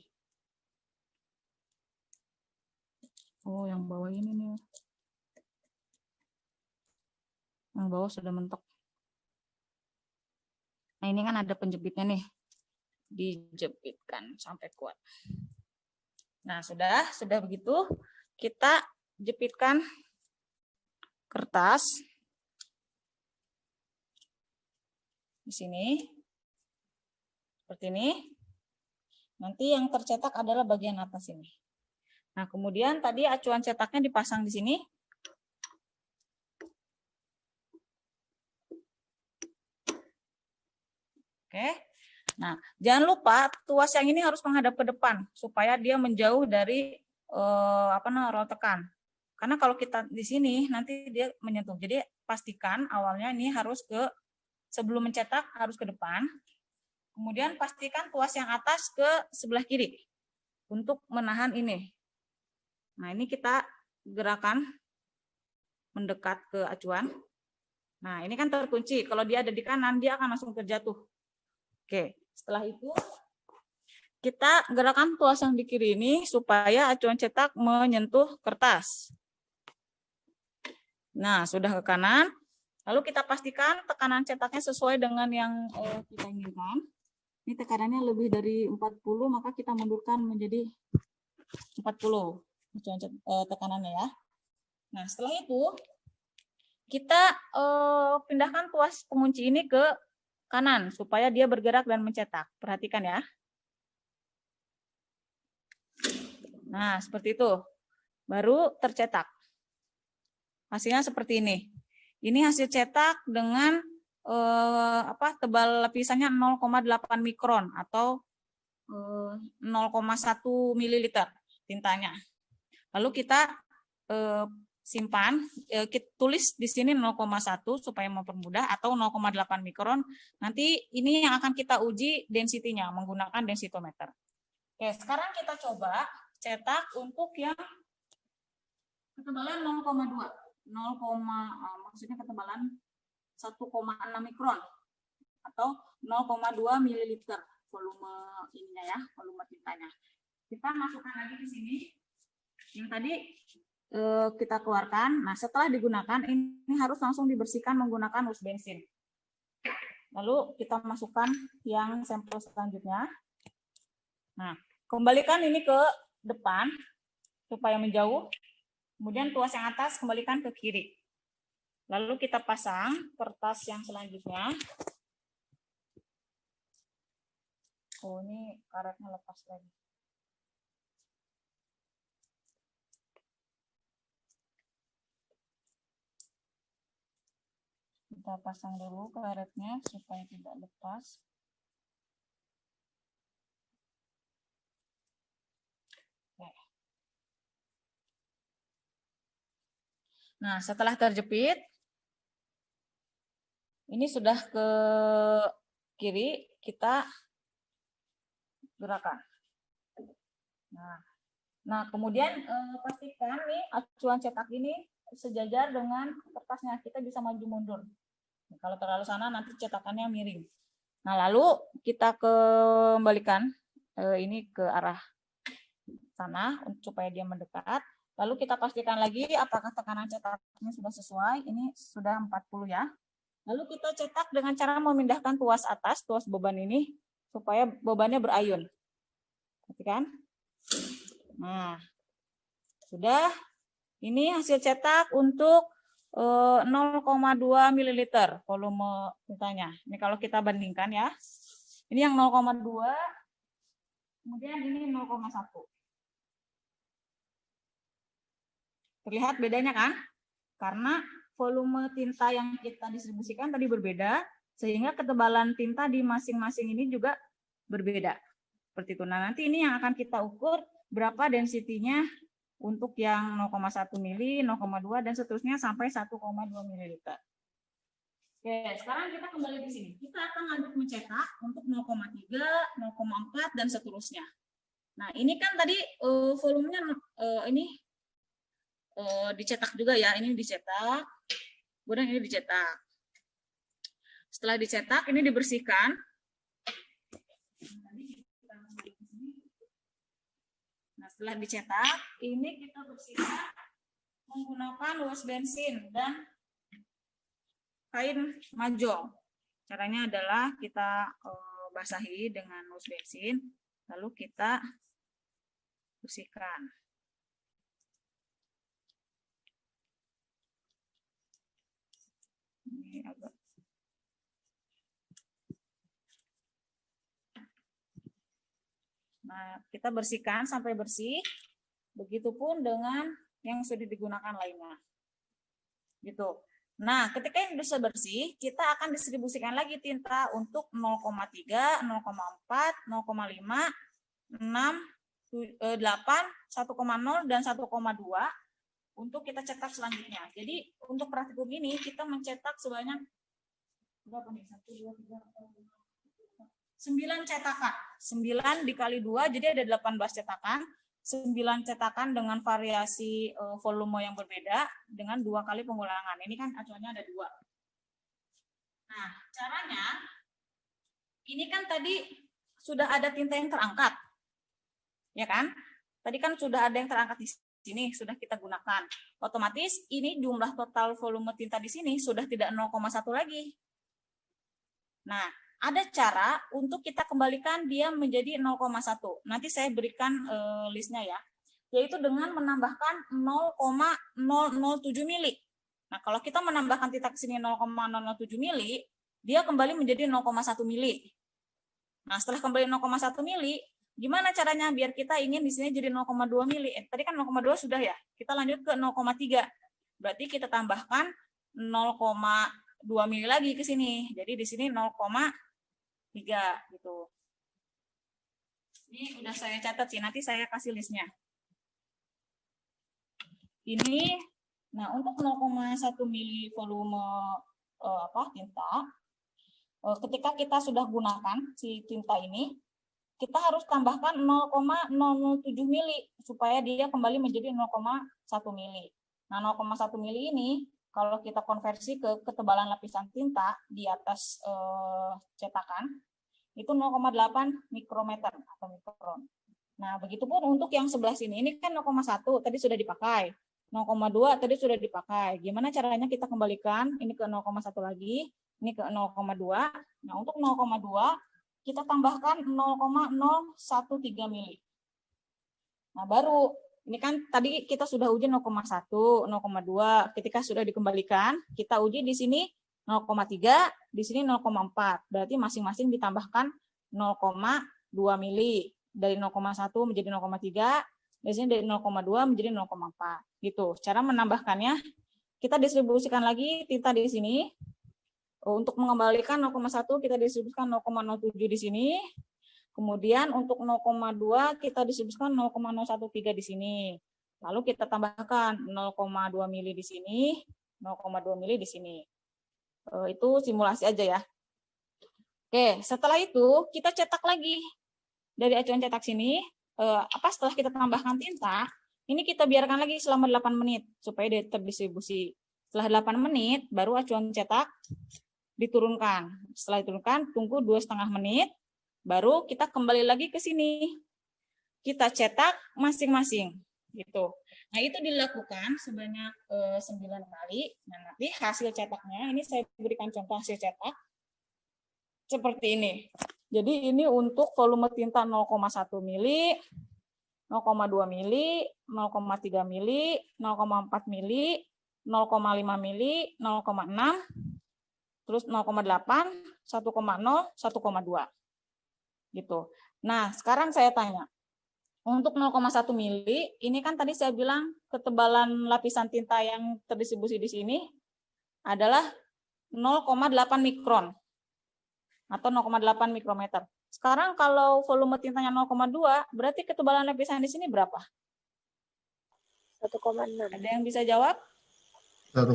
Oh, yang bawah ini nih. Yang bawah sudah mentok. Nah, ini kan ada penjepitnya nih. Dijepitkan sampai kuat. Nah, sudah begitu, kita jepitkan kertas di sini. Seperti ini. Nanti yang tercetak adalah bagian atas ini. Nah, kemudian tadi acuan cetaknya dipasang di sini. Oke. Nah, jangan lupa tuas yang ini harus menghadap ke depan supaya dia menjauh dari roll tekan. Karena kalau kita di sini nanti dia menyentuh. Jadi pastikan awalnya ini harus sebelum mencetak harus ke depan. Kemudian pastikan tuas yang atas ke sebelah kiri untuk menahan ini. Nah, ini kita gerakan mendekat ke acuan. Nah, ini kan terkunci. Kalau dia ada di kanan, dia akan langsung terjatuh. Oke, setelah itu kita gerakan tuas yang di kiri ini supaya acuan cetak menyentuh kertas. Nah, sudah ke kanan. Lalu kita pastikan tekanan cetaknya sesuai dengan yang kita inginkan. Ini tekanannya lebih dari 40, maka kita mundurkan menjadi 40 tekanannya ya. Nah, setelah itu kita pindahkan tuas pengunci ini ke kanan supaya dia bergerak dan mencetak. Perhatikan ya. Nah, seperti itu. Baru tercetak. Hasilnya seperti ini. Ini hasil cetak dengan tebal lapisannya 0,8 mikron atau 0,1 mililiter tintanya. Lalu kita simpan, kita tulis di sini 0,1 supaya mempermudah atau 0,8 mikron. Nanti ini yang akan kita uji density-nya menggunakan densitometer. Oke, sekarang kita coba cetak untuk yang ketebalan 0,2. Maksudnya ketebalan 1,6 mikron atau 0,2 mililiter volume ininya ya, volume tintanya. Kita masukkan lagi ke sini. Yang tadi kita keluarkan. Nah, setelah digunakan ini harus langsung dibersihkan menggunakan hose bensin. Lalu kita masukkan yang sampel selanjutnya. Nah, kembalikan ini ke depan supaya menjauh. Kemudian tuas yang atas kembalikan ke kiri. Lalu kita pasang kertas yang selanjutnya. Oh, ini karetnya lepas lagi. Kita pasang dulu karetnya supaya tidak lepas. Oke. Nah, setelah terjepit, ini sudah ke kiri, kita gerakan. Nah kemudian pastikan nih acuan cetak ini sejajar dengan kertasnya, kita bisa maju mundur. Kalau terlalu sana nanti cetakannya miring. Nah lalu kita kembalikan ini ke arah sana supaya dia mendekat. Lalu kita pastikan lagi apakah tekanan cetaknya sudah sesuai. Ini sudah 40 ya. Lalu kita cetak dengan cara memindahkan tuas atas, tuas beban ini, supaya bebannya berayun. Perhatikan. Nah, sudah. Ini hasil cetak untuk 0,2 ml volume tintanya. Ini kalau kita bandingkan ya. Ini yang 0,2, kemudian ini 0,1. Terlihat bedanya kan? Karena volume tinta yang kita distribusikan tadi berbeda, sehingga ketebalan tinta di masing-masing ini juga berbeda. Seperti itu. Nah, nanti ini yang akan kita ukur berapa densitinya untuk yang 0,1 mili, 0,2 dan seterusnya sampai 1,2 ml. Oke, sekarang kita kembali di sini. Kita akan lanjut mencetak untuk 0,3, 0,4 dan seterusnya. Nah, ini kan tadi volumenya ini dicetak juga ya. Ini dicetak. Kemudian ini dicetak. Setelah dicetak, ini dibersihkan. Nah, setelah dicetak, ini kita bersihkan menggunakan wash bensin dan kain majol. Caranya adalah kita basahi dengan wash bensin, lalu kita bersihkan. Ini agak Nah, kita bersihkan sampai bersih. Begitupun dengan yang sudah digunakan lainnya. Gitu. Nah, ketika ini sudah bersih, kita akan distribusikan lagi tinta untuk 0,3, 0,4, 0,5, 6, 8, 1,0 dan 1,2 untuk kita cetak selanjutnya. Jadi, untuk praktikum ini kita mencetak sebanyak berapa nih? 1, 2, 3, 4, 9 cetakan. 9 dikali 2, jadi ada 18 cetakan. 9 cetakan dengan variasi volume yang berbeda dengan 2 kali pengulangan. Ini kan acuannya ada 2. Nah, caranya, ini kan tadi sudah ada tinta yang terangkat. Ya kan? Tadi kan sudah ada yang terangkat di sini, sudah kita gunakan. Otomatis ini jumlah total volume tinta di sini sudah tidak 0,1 lagi. Nah, ada cara untuk kita kembalikan dia menjadi 0,1. Nanti saya berikan listnya ya. Yaitu dengan menambahkan 0,007 mili. Nah, kalau kita menambahkan tinta ke sini 0,007 mili, dia kembali menjadi 0,1 mili. Nah, setelah kembali 0,1 mili, gimana caranya biar kita ingin di sini jadi 0,2 mili? Tadi kan 0,2 sudah ya. Kita lanjut ke 0,3. Berarti kita tambahkan 0,2 mili lagi ke sini. Jadi di sini 0,3 gitu. Ini udah saya catat sih, nanti saya kasih listnya. Ini, nah untuk 0,1 mili volume tinta, ketika kita sudah gunakan si tinta ini, kita harus tambahkan 0,007 mili supaya dia kembali menjadi 0,1 mili. Nah 0,1 mili ini kalau kita konversi ke ketebalan lapisan tinta di atas cetakan, itu 0,8 mikrometer atau mikron. Nah, begitupun untuk yang sebelah sini. Ini kan 0,1 tadi sudah dipakai. 0,2 tadi sudah dipakai. Gimana caranya kita kembalikan? Ini ke 0,1 lagi. Ini ke 0,2. Nah, untuk 0,2 kita tambahkan 0,013 mili. Nah, baru ini kan tadi kita sudah uji 0,1, 0,2. Ketika sudah dikembalikan, kita uji di sini 0,3, di sini 0,4. Berarti masing-masing ditambahkan 0,2 mili. Dari 0,1 menjadi 0,3, di sini dari 0,2 menjadi 0,4. Gitu. Cara menambahkannya, kita distribusikan lagi tinta di sini. Untuk mengembalikan 0,1 kita distribusikan 0,07 di sini. Kemudian untuk 0,2 kita distribusikan 0,013 di sini. Lalu kita tambahkan 0,2 mili di sini, 0,2 mili di sini. Itu simulasi aja ya. Oke, setelah itu kita cetak lagi. Dari acuan cetak sini, setelah kita tambahkan tinta, ini kita biarkan lagi selama 8 menit supaya dia terdistribusi. Setelah 8 menit, baru acuan cetak diturunkan. Setelah diturunkan, tunggu 2,5 menit, baru kita kembali lagi ke sini. Kita cetak masing-masing. Gitu. Nah, itu dilakukan sebanyak 9 kali. Nah, nanti hasil cetaknya, ini saya berikan contoh hasil cetak. Seperti ini. Jadi ini untuk volume tinta 0,1 mili, 0,2 mili, 0,3 mili, 0,4 mili, 0,5 mili, 0,6, terus 0,8, 1,0, 1,2. Gitu. Nah, sekarang saya tanya. Untuk 0,1 mili, ini kan tadi saya bilang ketebalan lapisan tinta yang terdistribusi di sini adalah 0,8 mikron atau 0,8 mikrometer. Sekarang kalau volume tintanya 0,2, berarti ketebalan lapisan di sini berapa? 1,6. Ada yang bisa jawab? 1,6.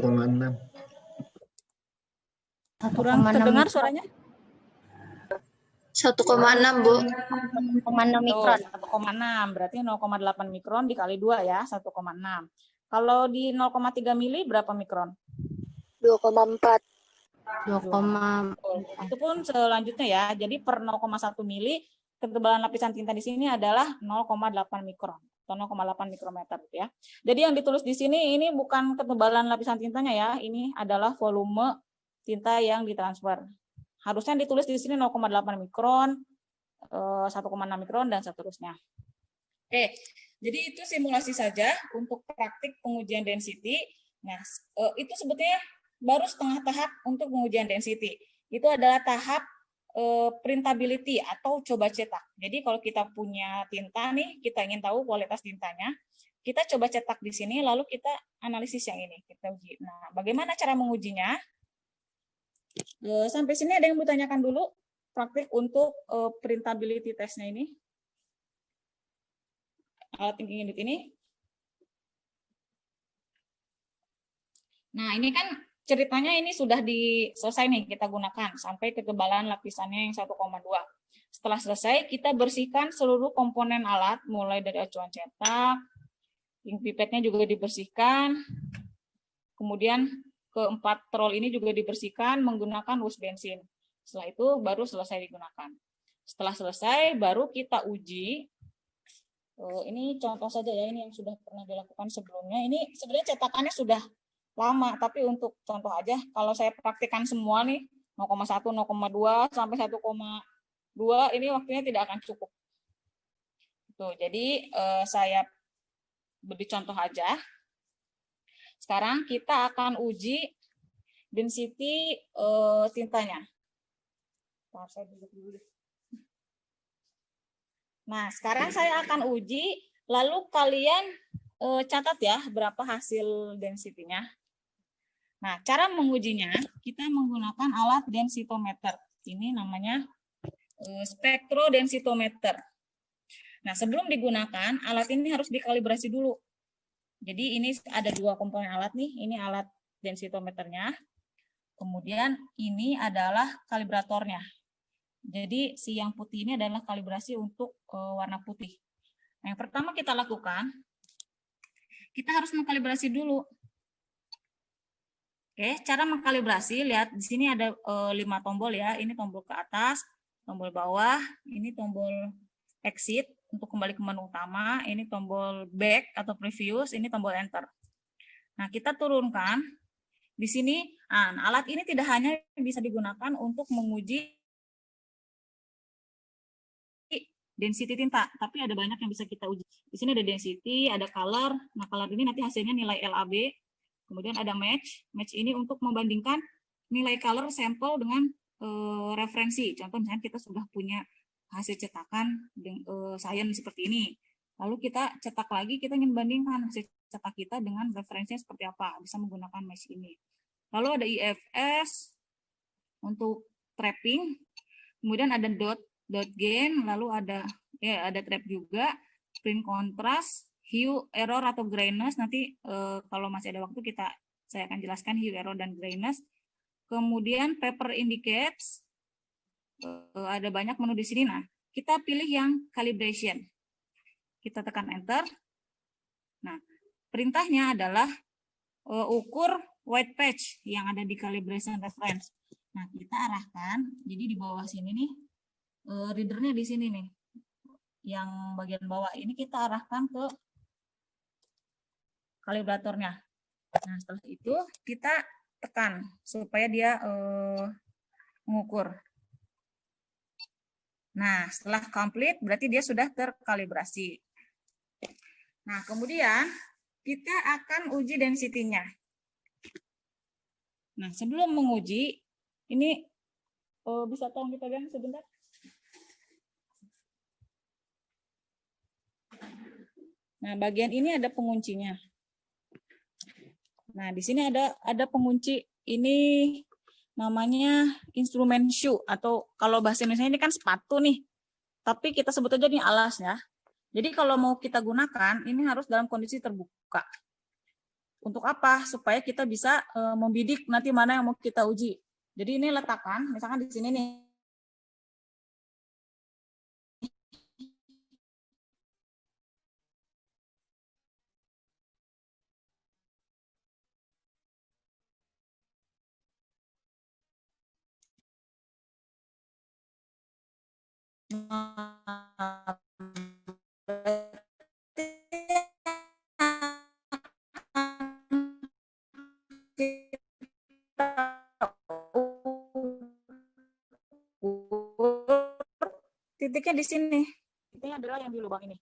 Kurang terdengar suaranya? 1,6 Bu. 1,6 mikron. 1,6 berarti 0,8 mikron dikali 2 ya, 1,6. Kalau di 0,3 mili berapa mikron? 2,4. 2, Itu pun selanjutnya ya. Jadi per 0,1 mili ketebalan lapisan tinta di sini adalah 0,8 mikron atau 0,8 mikrometer ya. Jadi yang ditulis di sini ini bukan ketebalan lapisan tintanya ya, ini adalah volume tinta yang ditransfer. Harusnya ditulis di sini 0,8 mikron, 1,6 mikron, dan seterusnya. Oke, jadi itu simulasi saja untuk praktik pengujian density. Nah, itu sebetulnya baru setengah tahap untuk pengujian density. Itu adalah tahap printability atau coba cetak. Jadi kalau kita punya tinta nih, kita ingin tahu kualitas tintanya, kita coba cetak di sini, lalu kita analisis yang ini, kita uji. Nah, bagaimana cara mengujinya? Sampai sini ada yang mau tanyakan dulu praktik untuk printability testnya ini, alat thinking unit ini. Nah, ini kan ceritanya ini sudah selesai nih kita gunakan sampai ketebalan lapisannya yang 1,2. Setelah selesai, kita bersihkan seluruh komponen alat, mulai dari acuan cetak, ink pipetnya juga dibersihkan, kemudian keempat roll ini juga dibersihkan menggunakan wush bensin. Setelah itu baru selesai digunakan. Setelah selesai baru kita uji. Ini contoh saja ya, ini yang sudah pernah dilakukan sebelumnya. Ini sebenarnya cetakannya sudah lama, tapi untuk contoh aja, kalau saya praktikkan semua nih 0,1, 0,2 sampai 1,2 ini waktunya tidak akan cukup. Tuh, jadi saya beri contoh aja. Sekarang kita akan uji density tintanya. Nah, sekarang saya akan uji, lalu kalian catat ya berapa hasil density-nya. Nah, cara mengujinya, kita menggunakan alat densitometer. Ini namanya spektrodensitometer. Nah, sebelum digunakan, alat ini harus dikalibrasi dulu. Jadi ini ada dua komponen alat nih, ini alat densitometernya, kemudian ini adalah kalibratornya. Jadi si yang putih ini adalah kalibrasi untuk warna putih. Nah, yang pertama kita lakukan, kita harus mengkalibrasi dulu. Oke, cara mengkalibrasi, lihat di sini ada 5 tombol ya, ini tombol ke atas, tombol bawah, ini tombol exit untuk kembali ke menu utama, ini tombol back atau previous, ini tombol enter. Nah, kita turunkan di sini. Nah, alat ini tidak hanya bisa digunakan untuk menguji density tinta, tapi ada banyak yang bisa kita uji. Di sini ada density, ada color. Nah, color ini nanti hasilnya nilai LAB. Kemudian ada match. Match ini untuk membandingkan nilai color sampel dengan referensi. Contoh misalnya kita sudah punya hasil cetakan cyan seperti ini. Lalu kita cetak lagi, kita ingin bandingkan hasil cetak kita dengan referensinya seperti apa. Bisa menggunakan match ini. Lalu ada IFS untuk trapping. Kemudian ada dot gain, lalu ada trap juga, print contrast, hue, error atau grayness. Nanti kalau masih ada waktu saya akan jelaskan hue, error dan grayness. Kemudian paper indicates, ada banyak menu di sini. Nah, kita pilih yang calibration. Kita tekan enter. Nah, perintahnya adalah ukur white patch yang ada di calibration reference. Nah, kita arahkan, jadi di bawah sini nih, readernya di sini nih. Yang bagian bawah ini kita arahkan ke kalibratornya. Nah, setelah itu kita tekan supaya dia mengukur. Nah, setelah complete berarti dia sudah terkalibrasi. Nah, kemudian kita akan uji density-nya. Nah, sebelum menguji, ini bisa tolong dipegang sebentar? Nah, bagian ini ada penguncinya. Nah, di sini ada pengunci, ini namanya instrumen shoe, atau kalau bahasa Indonesia ini kan sepatu nih. Tapi kita sebut aja nih alas ya. Jadi kalau mau kita gunakan, ini harus dalam kondisi terbuka. Untuk apa? Supaya kita bisa membidik nanti mana yang mau kita uji. Jadi ini letakkan, misalkan di sini nih. Titiknya di sini. Titiknya adalah yang di lubang ini.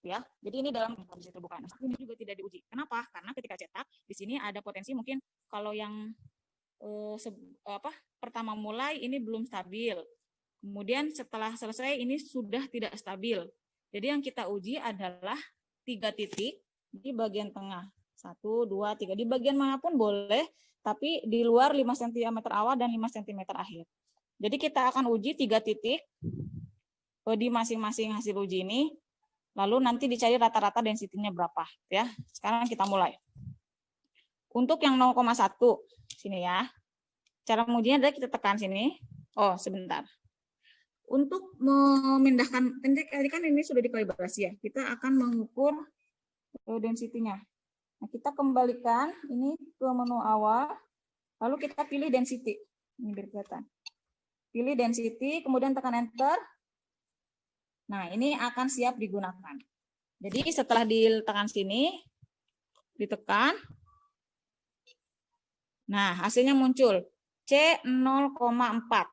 Ya, jadi ini dalam kondisi terbuka. Nah, ini juga tidak diuji. Kenapa? Karena ketika cetak di sini ada potensi mungkin kalau yang pertama mulai ini belum stabil. Kemudian setelah selesai ini sudah tidak stabil. Jadi yang kita uji adalah 3 titik di bagian tengah. 1, 2, 3. Di bagian manapun boleh, tapi di luar 5 cm awal dan 5 cm akhir. Jadi kita akan uji 3 titik di masing-masing hasil uji ini. Lalu nanti dicari rata-rata density-nya berapa. Ya. Sekarang kita mulai. Untuk yang 0,1, sini ya. Cara mengujinya adalah kita tekan sini. Oh, sebentar. Untuk memindahkan, tadi kan ini sudah dikalibrasi ya. Kita akan mengukur density-nya. Nah, kita kembalikan ini ke menu awal. Lalu kita pilih density. Ini biar kelihatan. Pilih density, kemudian tekan enter. Nah, ini akan siap digunakan. Jadi setelah ditekan sini, ditekan. Nah, hasilnya muncul C0,4.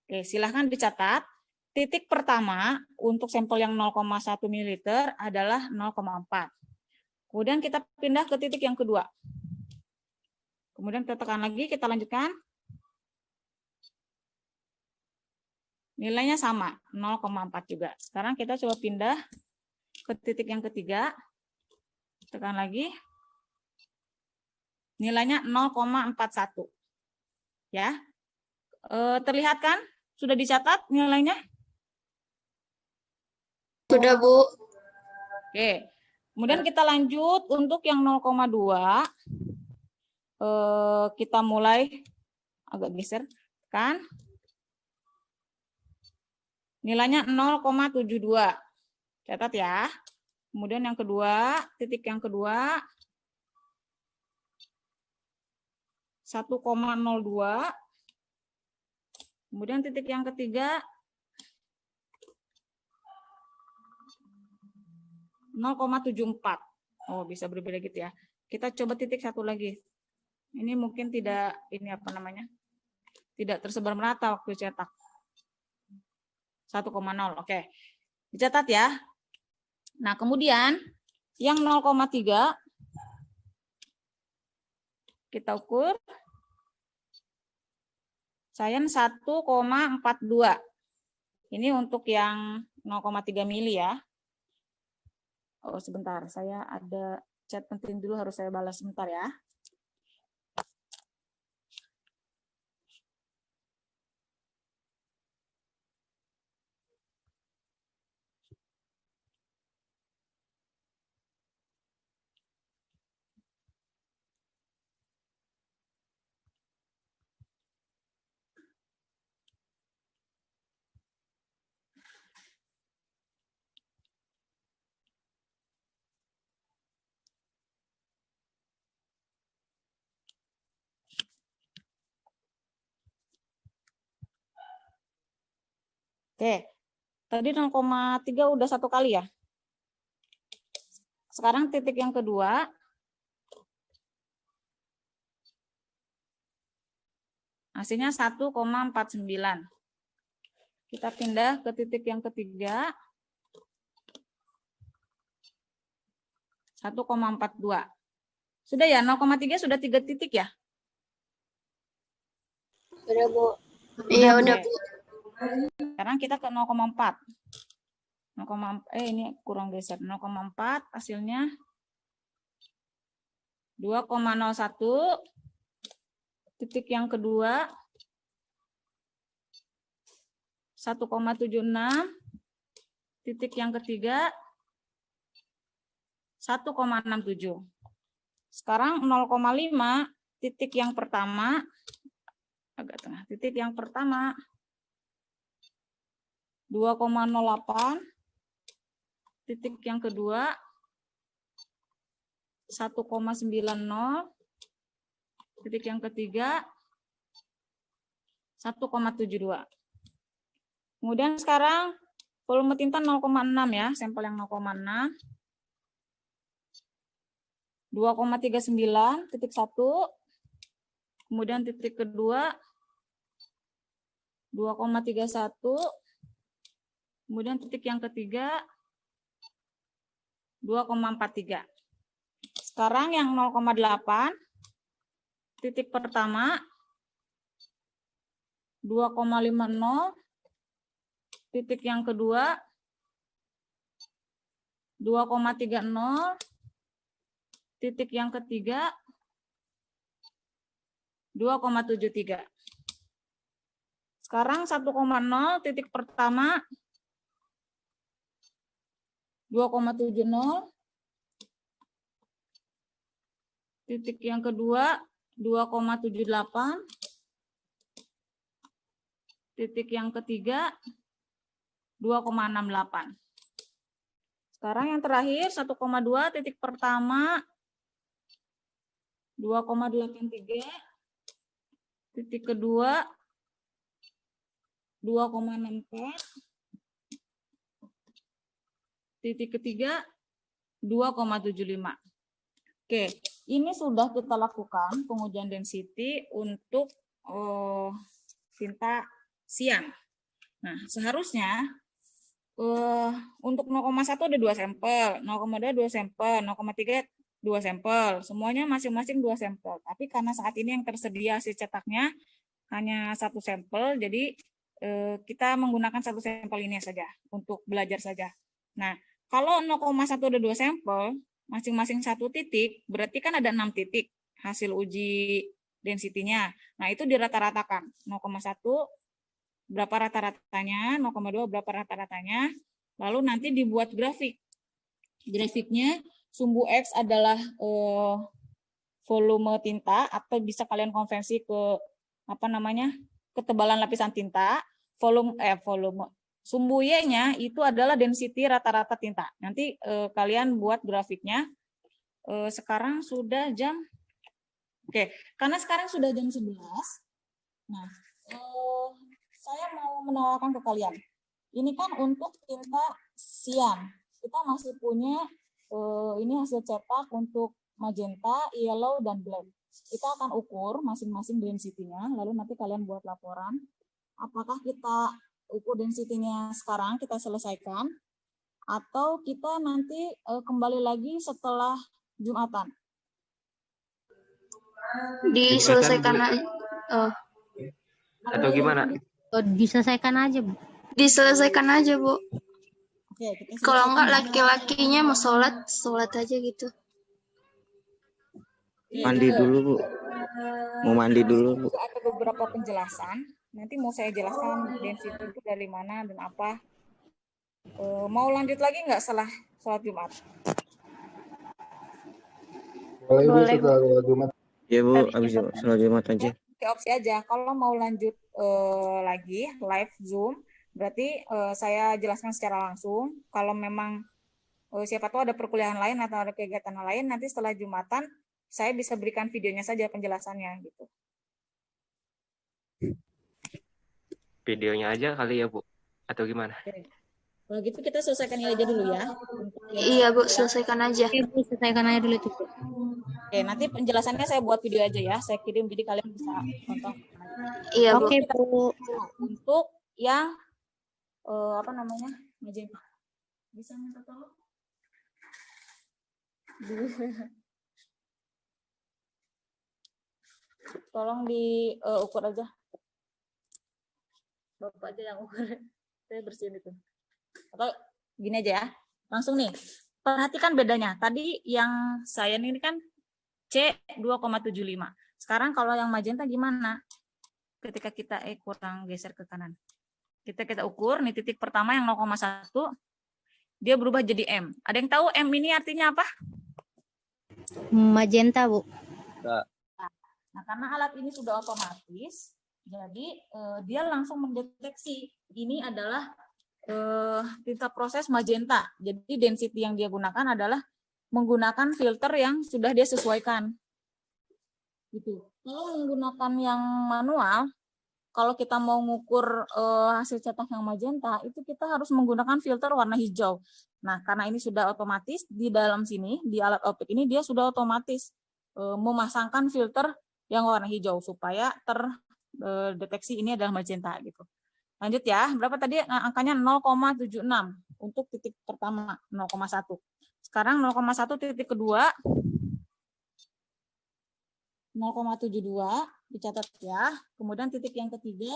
Oke, silahkan dicatat. Titik pertama untuk sampel yang 0,1 ml adalah 0,4. Kemudian kita pindah ke titik yang kedua. Kemudian kita tekan lagi, kita lanjutkan. Nilainya sama, 0,4 juga. Sekarang kita coba pindah ke titik yang ketiga. Tekan lagi. Nilainya 0,41. Ya. Terlihat kan? Sudah dicatat nilainya? Sudah, Bu. Oke. Kemudian kita lanjut untuk yang 0,2. Kita mulai agak geser kan? Nilainya 0,72. Catat ya. Kemudian yang kedua, titik yang kedua 1,02. Kemudian titik yang ketiga 0,74. Oh, bisa berbeda gitu ya. Kita coba titik satu lagi. Ini mungkin tidak tidak tersebar merata waktu cetak. 1,0. Oke. Dicatat ya. Nah, kemudian yang 0,3 kita ukur. Science 1,42. Ini untuk yang 0,3 mili ya. Oh, sebentar. Saya ada chat penting dulu, harus saya balas sebentar ya. Oke, tadi 0,3 udah 1 kali ya. Sekarang titik yang kedua. Hasilnya 1,49. Kita pindah ke titik yang ketiga. 1,42. Sudah ya, 0,3 sudah 3 titik ya? Udah, Bu. Iya, Oke. udah, Bu. Sekarang kita ke 0,4. Ini kurang geser. 0,4 hasilnya 2,01. Titik yang kedua 1,76. Titik yang ketiga 1,67. Sekarang 0,5. Titik yang pertama agak tengah. Titik yang pertama 2,08. Titik yang kedua 1,90. Titik yang ketiga 1,72. Kemudian sekarang volume tinta 0,6 ya, sampel yang 0,6. 2,39 titik 1. Kemudian titik kedua 2,31. Kemudian titik yang ketiga 2,43. Sekarang yang 0,8 titik pertama 2,50. Titik yang kedua 2,30. Titik yang ketiga 2,73. Sekarang 1,0 titik pertama 2,70. Titik yang kedua 2,78. Titik yang ketiga 2,68. Sekarang yang terakhir 1,2 titik pertama 2,83. Titik kedua 2,64. Titik ketiga 2,75. Oke, ini sudah kita lakukan pengujian density untuk tinta siang. Nah, seharusnya untuk 0,1 ada 2 sampel, 0,2 2 sampel, 0,3 2 sampel. Semuanya masing-masing 2 sampel. Tapi karena saat ini yang tersedia hasil cetaknya hanya 1 sampel, jadi kita menggunakan 1 sampel ini saja untuk belajar saja. Nah, kalau 0,1 ada 2 sampel, masing-masing 1 titik, berarti kan ada 6 titik hasil uji density-nya. Nah, itu dirata-ratakan. 0,1 berapa rata-ratanya, 0,2 berapa rata-ratanya, lalu nanti dibuat grafik. Grafiknya sumbu X adalah volume tinta, atau bisa kalian konversi ke ketebalan lapisan tinta. Volume sumbu Y-nya itu adalah density rata-rata tinta. Nanti kalian buat grafiknya. Sekarang sudah jam karena sekarang sudah jam 11. Nah, saya mau menawarkan ke kalian. Ini kan untuk tinta siang. Kita masih punya ini hasil cetak untuk magenta, yellow, dan black. Kita akan ukur masing-masing density-nya, lalu nanti kalian buat laporan. Apakah kita ukur density-nya sekarang, kita selesaikan, atau kita nanti kembali lagi setelah Jumatan? Diselesaikan aja. Atau gimana? Diselesaikan aja, Bu. Diselesaikan aja, Bu. Oke, kita Kalau selesaikan. enggak laki-lakinya mau sholat aja gitu. Mandi dulu, Bu. Mau mandi dulu, Bu. Ada beberapa penjelasan. Nanti mau saya jelaskan density itu dari mana dan apa. Mau lanjut lagi nggak setelah sholat Jumat? Boleh, Bu. Ya, Bu, habis sholat Jumat aja. Oke, opsi aja. Kalau mau lanjut lagi live Zoom, berarti saya jelaskan secara langsung. Kalau memang siapa tahu ada perkuliahan lain atau ada kegiatan lain, nanti setelah Jumatan saya bisa berikan videonya saja penjelasannya gitu. Videonya aja kali ya, Bu. atau gimana? Oke. Kalau gitu kita selesaikan ini aja dulu ya. Iya, Bu, selesaikan aja. Oke, Bu, selesaikan aja dulu itu, Bu. Oke, nanti penjelasannya saya buat video aja ya. Saya kirim jadi kalian bisa tonton. Iya, Bu. Oke, Bu. Untuk yang apa namanya? Magenta. Bisa minta tolong? Tolong diukur aja. Bapak aja yang ukur. Saya bersihin itu. Atau gini aja ya. Langsung nih. Perhatikan bedanya. Tadi yang saya ini kan C 2,75. Sekarang kalau yang magenta gimana? Ketika kita kurang geser ke kanan. Kita ukur, nih titik pertama yang 0,1, dia berubah jadi M. Ada yang tahu M ini artinya apa? Magenta, Bu. Nah, karena alat ini sudah otomatis, jadi dia langsung mendeteksi ini adalah tinta proses magenta. Jadi density yang dia gunakan adalah menggunakan filter yang sudah dia sesuaikan. Gitu. Kalau menggunakan yang manual, kalau kita mau ngukur hasil cetak yang magenta, itu kita harus menggunakan filter warna hijau. Nah, karena ini sudah otomatis, di dalam sini, di alat optik ini, dia sudah otomatis memasangkan filter yang warna hijau, supaya terdeteksi ini adalah magenta. Gitu. Lanjut ya, berapa tadi angkanya? 0,76 untuk titik pertama, 0,1. Sekarang 0,1 titik kedua, 0,72 dicatat ya. Kemudian titik yang ketiga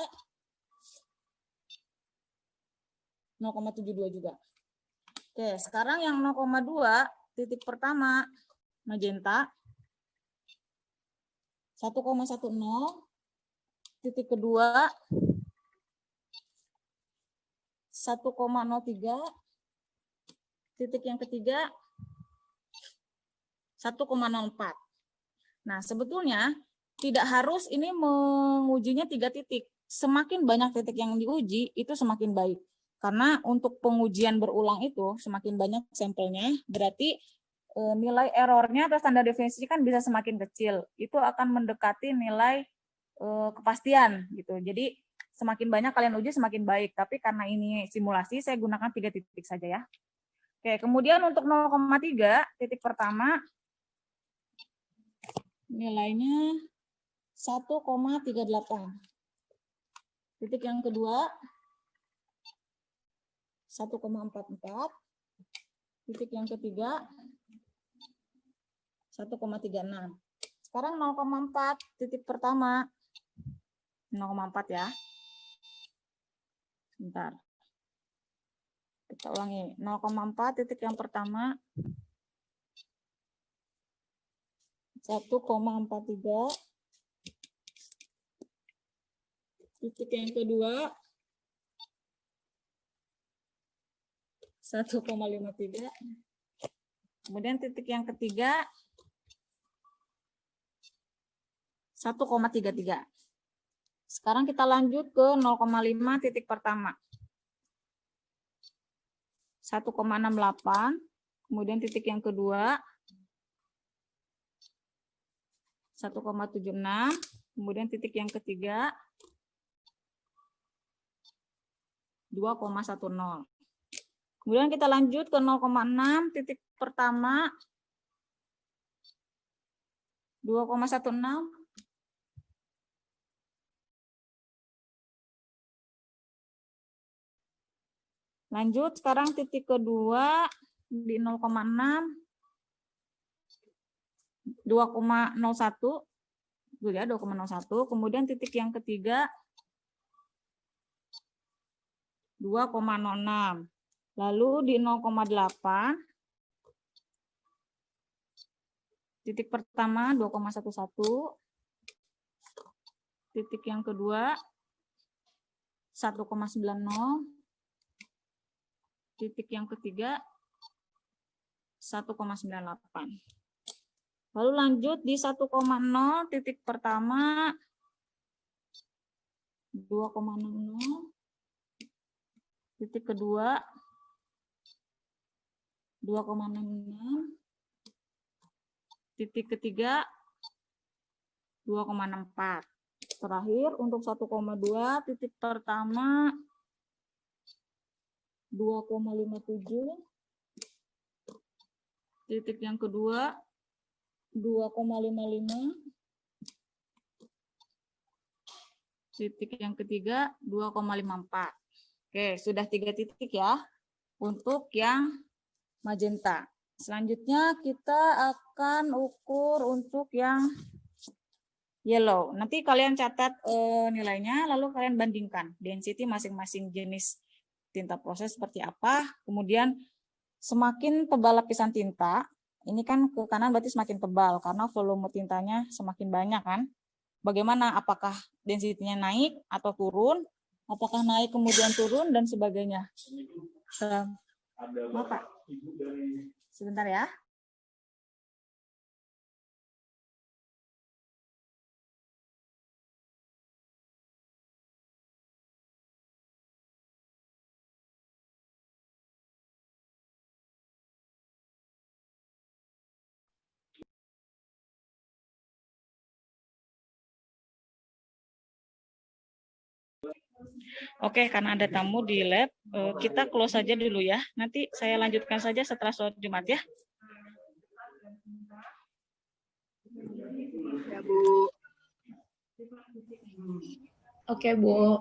0,72 juga. Oke, sekarang yang 0,2 titik pertama magenta 1,10, titik kedua 1,03, titik yang ketiga 1,04. Nah, sebetulnya tidak harus ini mengujinya 3 titik. Semakin banyak titik yang diuji, itu semakin baik. Karena untuk pengujian berulang itu, semakin banyak sampelnya, berarti nilai errornya atau standar deviasi kan bisa semakin kecil. Itu akan mendekati nilai kepastian. Gitu. Jadi, semakin banyak kalian uji, semakin baik. Tapi karena ini simulasi, saya gunakan 3 titik saja ya. Oke, kemudian untuk 0,3, titik pertama, nilainya 1,38. Titik yang kedua 1,44. Titik yang ketiga 1,36. Sekarang 0,4 titik pertama. 0,4 ya. Bentar. Kita ulangi. 0,4 titik yang pertama 1,43. Titik yang kedua 1,53. Kemudian titik yang ketiga 1,33. Sekarang kita lanjut ke 0,5 titik pertama. 1,68. Kemudian titik yang kedua 1,76. Kemudian titik yang ketiga 2,10. Kemudian kita lanjut ke 0,6 titik pertama 2,16. Lanjut sekarang titik kedua di 0,6 2,01. Dulu ya 2,01. Kemudian titik yang ketiga 2,06. Lalu di 0,8 titik pertama 2,11. Titik yang kedua 1,90. Titik yang ketiga 1,98. Lalu lanjut di 1,0 titik pertama 2,00. Titik kedua 2,66. Titik ketiga 2,64. Terakhir untuk 1,2 titik pertama 2,57. Titik yang kedua 2,55. Titik yang ketiga 2,54. Oke, sudah 3 titik ya untuk yang magenta. Selanjutnya kita akan ukur untuk yang yellow. Nanti kalian catat nilainya, lalu kalian bandingkan density masing-masing jenis tinta proses seperti apa. Kemudian semakin tebal lapisan tinta, ini kan ke kanan berarti semakin tebal karena volume tintanya semakin banyak kan. Bagaimana? Apakah density-nya naik atau turun? Apakah naik kemudian turun dan sebagainya. Maaf Pak, sebentar ya. Oke, karena ada tamu di lab, kita close saja dulu ya. Nanti saya lanjutkan saja setelah sholat Jumat ya. Ya, Bu. Oke, Bu.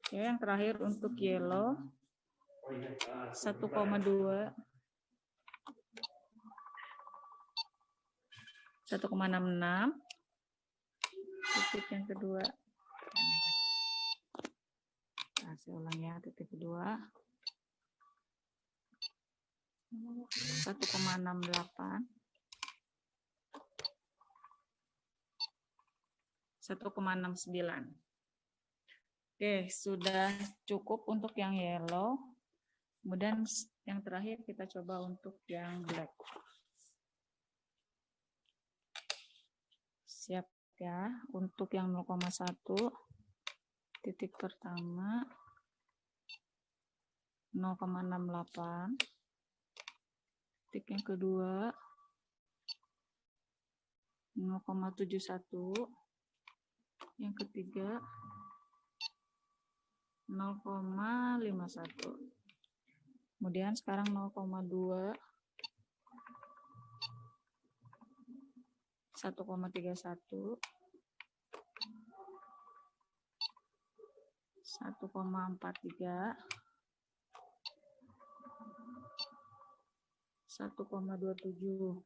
Oke, yang terakhir untuk yellow 1,2, 1,66. Titik yang kedua. Nah, saya ulang ya, titik kedua 1,68, 1,69. Oke, sudah cukup untuk yang yellow. Kemudian yang terakhir kita coba untuk yang black. Siap ya, untuk yang 0,1 titik pertama 0,68, titik yang kedua 0,71, yang ketiga 0,51. Kemudian sekarang 0,2, 1,31, 1,43, 1,27.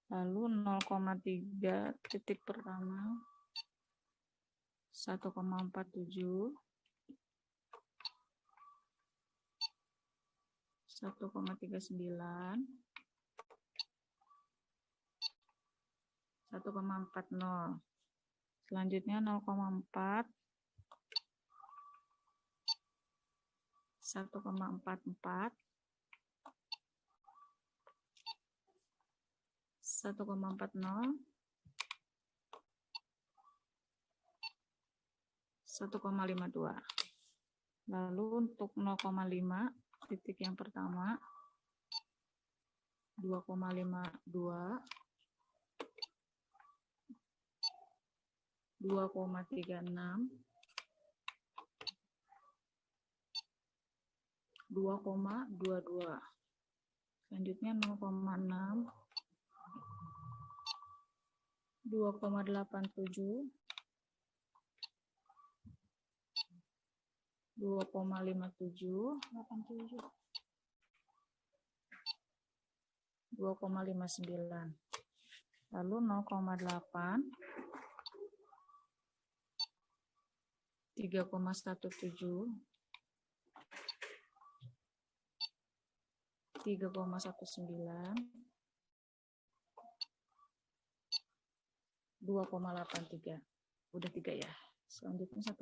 Lalu 0,3 titik pertama 1,47, 1,39, 1,40. Selanjutnya 0,4, 1,44, 1,40, 1,52. Lalu untuk 0,5 titik yang pertama 2,52, 2,36, 2,22. Selanjutnya 0,6, 2,87, 2,57, 2,59. Lalu 0,8, 3,17, 3,19, 2,83. Udah 3 ya. Selanjutnya 1,0,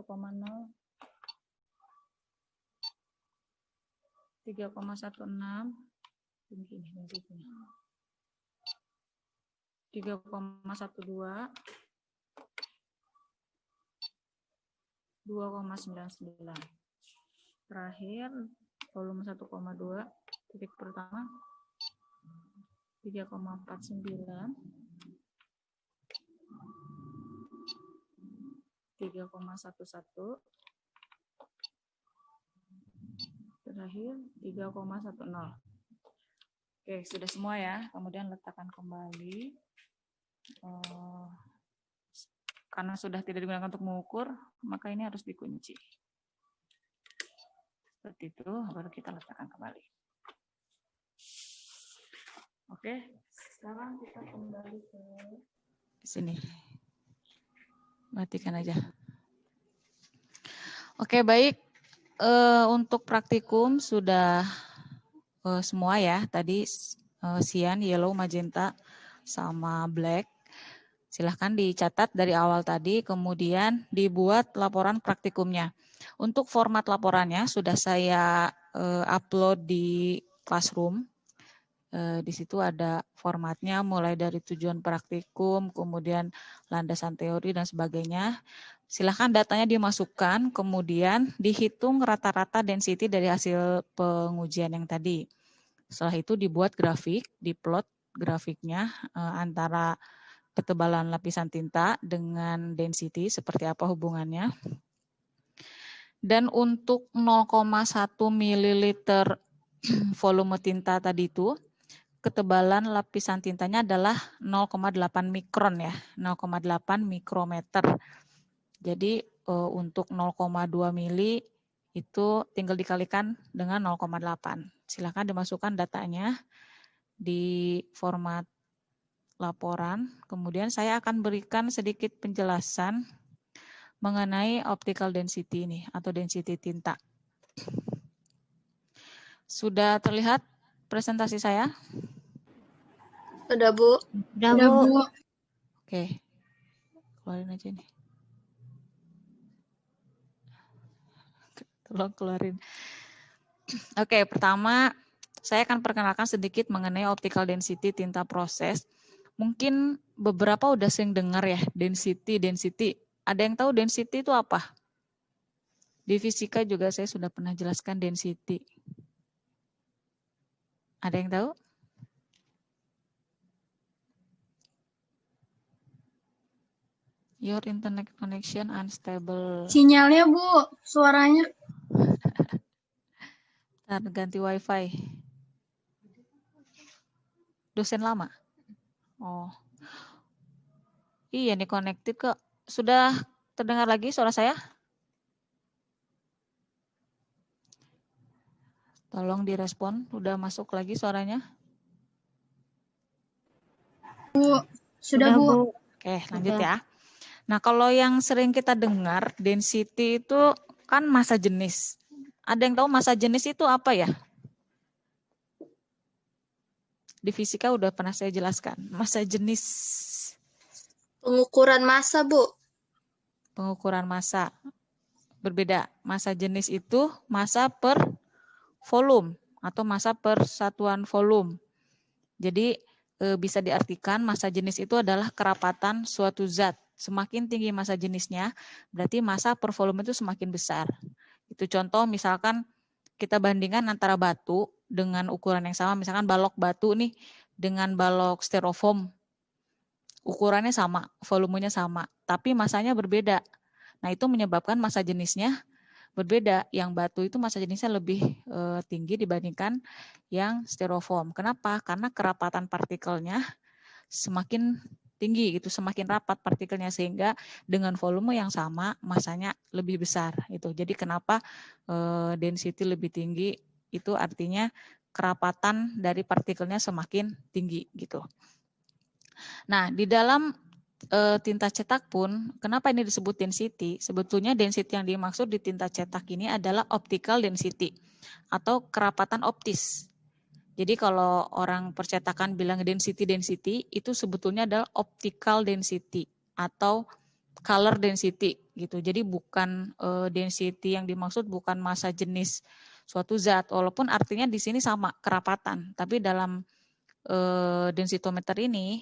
3,16, begini density-nya. 3,12, 2,99. Terakhir volume 1,2 titik pertama 3,49, 3,11, terakhir 3,10. Oke, sudah semua ya. Kemudian letakkan kembali. Karena sudah tidak digunakan untuk mengukur, maka ini harus dikunci. Seperti itu, baru kita letakkan kembali. Oke, sekarang kita kembali ke sini. Matikan aja. Oke, baik. Untuk praktikum sudah semua ya. Tadi cyan, yellow, magenta, sama black. Silahkan dicatat dari awal tadi, kemudian dibuat laporan praktikumnya. Untuk format laporannya sudah saya upload di Classroom. Di situ ada formatnya mulai dari tujuan praktikum, kemudian landasan teori dan sebagainya. Silahkan datanya dimasukkan, kemudian dihitung rata-rata density dari hasil pengujian yang tadi. Setelah itu dibuat grafik, diplot grafiknya antara ketebalan lapisan tinta dengan density, seperti apa hubungannya. Dan untuk 0,1 ml volume tinta tadi itu, ketebalan lapisan tintanya adalah 0,8 mikron ya, 0,8 mikrometer. Jadi untuk 0,2 mili itu tinggal dikalikan dengan 0,8. Silakan dimasukkan datanya di format laporan. Kemudian saya akan berikan sedikit penjelasan mengenai optical density ini atau density tinta. Sudah terlihat presentasi saya? Udah, Bu. Udah, Bu. Oke, keluarin aja nih. Tolong keluarin. Oke, pertama saya akan perkenalkan sedikit mengenai optical density tinta proses. Mungkin beberapa udah sering dengar ya, density. Ada yang tahu density itu apa? Di fisika juga saya sudah pernah jelaskan density. Ada yang tahu? Your internet connection unstable. Sinyalnya, Bu. Suaranya. Ntar ganti wifi. Dosen lama? Oh. Iya nih connected kok. Sudah terdengar lagi suara saya? Tolong direspon. Udah masuk lagi suaranya? Bu. Sudah, Bu. Oke, lanjut ya. Nah, kalau yang sering kita dengar, density itu kan massa jenis. Ada yang tahu massa jenis itu apa ya? Di fisika udah pernah saya jelaskan. Massa jenis. Pengukuran massa, Bu. Pengukuran massa. Berbeda. Massa jenis itu massa per volume atau massa per satuan volume. Jadi bisa diartikan massa jenis itu adalah kerapatan suatu zat. Semakin tinggi massa jenisnya, berarti massa per volume itu semakin besar. Itu contoh misalkan kita bandingkan antara batu dengan ukuran yang sama, misalkan balok batu nih dengan balok styrofoam. Ukurannya sama, volumenya sama, tapi massanya berbeda. Nah, itu menyebabkan massa jenisnya berbeda. Yang batu itu massa jenisnya lebih tinggi dibandingkan yang styrofoam. Kenapa? Karena kerapatan partikelnya semakin tinggi gitu, semakin rapat partikelnya sehingga dengan volume yang sama massanya lebih besar itu. Jadi kenapa density lebih tinggi itu artinya kerapatan dari partikelnya semakin tinggi gitu. Nah, di dalam tinta cetak pun, kenapa ini disebut density? Sebetulnya density yang dimaksud di tinta cetak ini adalah optical density atau kerapatan optis. Jadi kalau orang percetakan bilang density itu sebetulnya adalah optical density atau color density gitu. Jadi bukan density yang dimaksud bukan massa jenis suatu zat, walaupun artinya di sini sama kerapatan, tapi dalam densitometer ini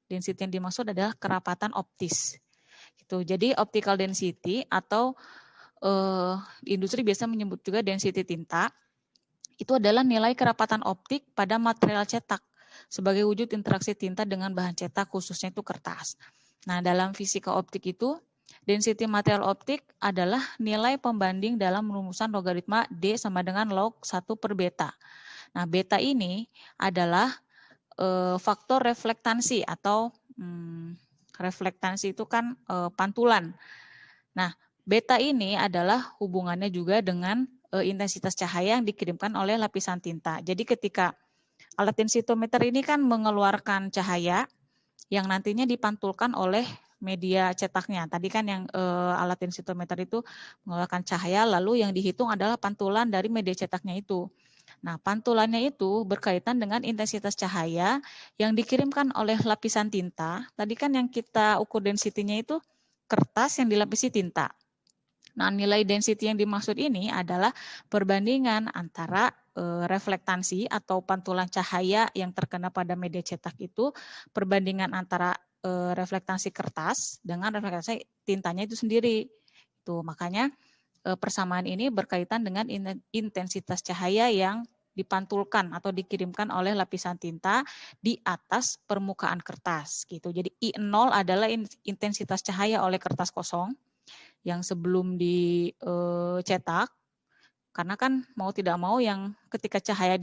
density yang dimaksud adalah kerapatan optis. Gitu. Jadi optical density atau di industri biasa menyebut juga density tinta, itu adalah nilai kerapatan optik pada material cetak sebagai wujud interaksi tinta dengan bahan cetak, khususnya itu kertas. Nah, dalam fisika optik itu, density material optik adalah nilai pembanding dalam rumusan logaritma D sama dengan log 1 per beta. Nah, beta ini adalah faktor reflektansi atau reflektansi itu kan pantulan. Nah, beta ini adalah hubungannya juga dengan intensitas cahaya yang dikirimkan oleh lapisan tinta. Jadi ketika alat densitometer ini kan mengeluarkan cahaya yang nantinya dipantulkan oleh media cetaknya. Tadi kan yang alat densitometer itu mengeluarkan cahaya, lalu yang dihitung adalah pantulan dari media cetaknya itu. Nah, pantulannya itu berkaitan dengan intensitas cahaya yang dikirimkan oleh lapisan tinta. Tadi kan yang kita ukur density-nya itu kertas yang dilapisi tinta. Nah, nilai density yang dimaksud ini adalah perbandingan antara reflektansi atau pantulan cahaya yang terkena pada media cetak itu, perbandingan antara reflektansi kertas dengan reflektasi tintanya itu sendiri. Tuh, makanya persamaan ini berkaitan dengan intensitas cahaya yang dipantulkan atau dikirimkan oleh lapisan tinta di atas permukaan kertas gitu. Jadi I0 adalah intensitas cahaya oleh kertas kosong yang sebelum dicetak, karena kan mau tidak mau yang ketika cahaya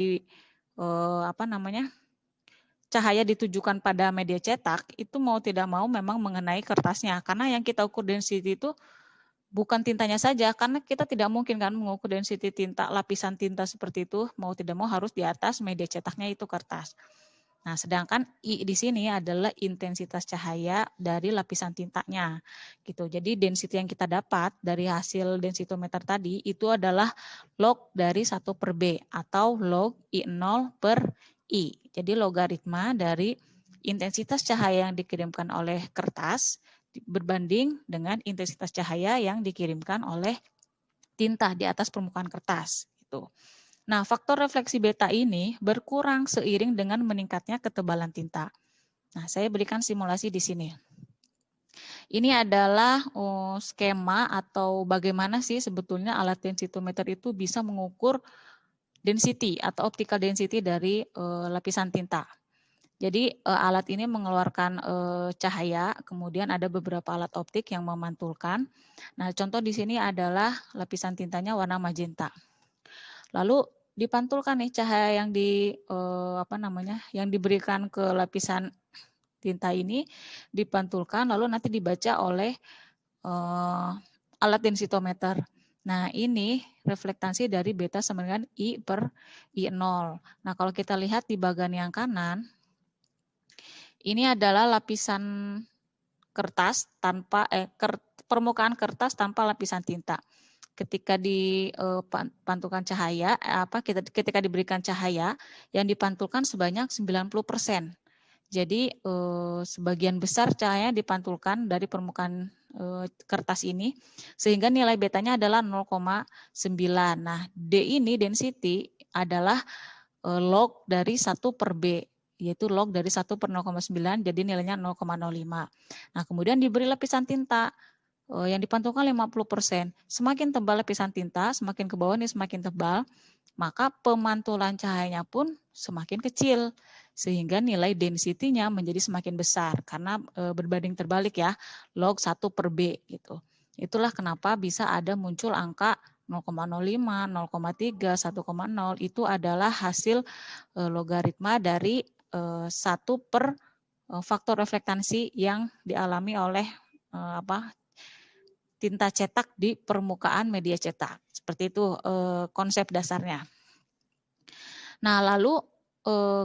cahaya ditujukan pada media cetak itu mau tidak mau memang mengenai kertasnya, karena yang kita ukur density itu bukan tintanya saja, karena kita tidak mungkin kan mengukur density tinta, lapisan tinta seperti itu, mau tidak mau harus di atas media cetaknya itu kertas. Nah, sedangkan I di sini adalah intensitas cahaya dari lapisan tintanya. Gitu. Jadi density yang kita dapat dari hasil densitometer tadi itu adalah log dari 1 per B atau log I0 per I. Jadi logaritma dari intensitas cahaya yang dikirimkan oleh kertas berbanding dengan intensitas cahaya yang dikirimkan oleh tinta di atas permukaan kertas. Gitu. Nah, faktor refleksi beta ini berkurang seiring dengan meningkatnya ketebalan tinta. Nah, saya berikan simulasi di sini. Ini adalah skema atau bagaimana sih sebetulnya alat densitometer itu bisa mengukur density atau optical density dari lapisan tinta. Jadi alat ini mengeluarkan cahaya, kemudian ada beberapa alat optik yang memantulkan. Nah, contoh di sini adalah lapisan tintanya warna magenta. Lalu dipantulkan nih cahaya yang yang diberikan ke lapisan tinta ini dipantulkan, lalu nanti dibaca oleh alat densitometer. Nah, ini reflektansi dari beta sama dengan I per I0. Nah, kalau kita lihat di bagian yang kanan, ini adalah lapisan kertas tanpa permukaan kertas tanpa lapisan tinta. Ketika dipantulkan cahaya, ketika diberikan cahaya yang dipantulkan sebanyak 90%. Jadi sebagian besar cahaya dipantulkan dari permukaan kertas ini, sehingga nilai betanya adalah 0,9. Nah, D ini density adalah log dari 1 per B, yaitu log dari 1 per 0,9, jadi nilainya 0,05. Nah, kemudian diberi lapisan tinta yang dipantulkan 50%. Semakin tebal lapisan tinta, semakin ke bawah ini semakin tebal, maka pemantulan cahayanya pun semakin kecil, sehingga nilai density-nya menjadi semakin besar, karena berbanding terbalik ya, log 1 per B gitu. Itulah kenapa bisa ada muncul angka 0,05, 0,3, 1,0, itu adalah hasil logaritma dari 1 per faktor reflektansi yang dialami oleh tinta cetak di permukaan media cetak. Seperti itu konsep dasarnya. Nah, lalu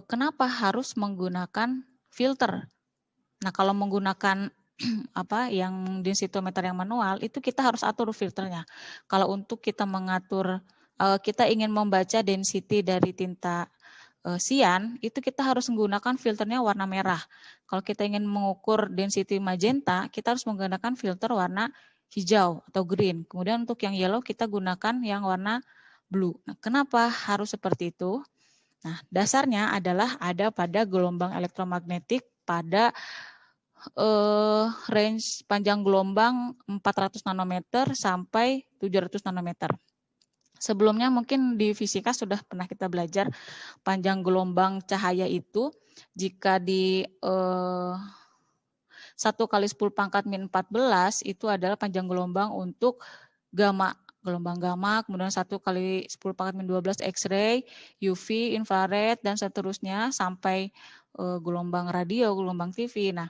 kenapa harus menggunakan filter? Nah, kalau menggunakan yang densitometer yang manual, itu kita harus atur filternya. Kalau untuk kita mengatur, kita ingin membaca density dari tinta sian, itu kita harus menggunakan filternya warna merah. Kalau kita ingin mengukur density magenta, kita harus menggunakan filter warna hijau atau green. Kemudian untuk yang yellow kita gunakan yang warna blue. Nah, kenapa harus seperti itu? Nah, dasarnya adalah ada pada gelombang elektromagnetik pada range panjang gelombang 400 nanometer sampai 700 nanometer. Sebelumnya mungkin di fisika sudah pernah kita belajar panjang gelombang cahaya itu jika di 1 kali 10 pangkat min 14 itu adalah panjang gelombang untuk gamma, gelombang gamma, kemudian 1 kali 10 pangkat min 12 X-ray, UV, infrared, dan seterusnya sampai gelombang radio, gelombang TV. Nah,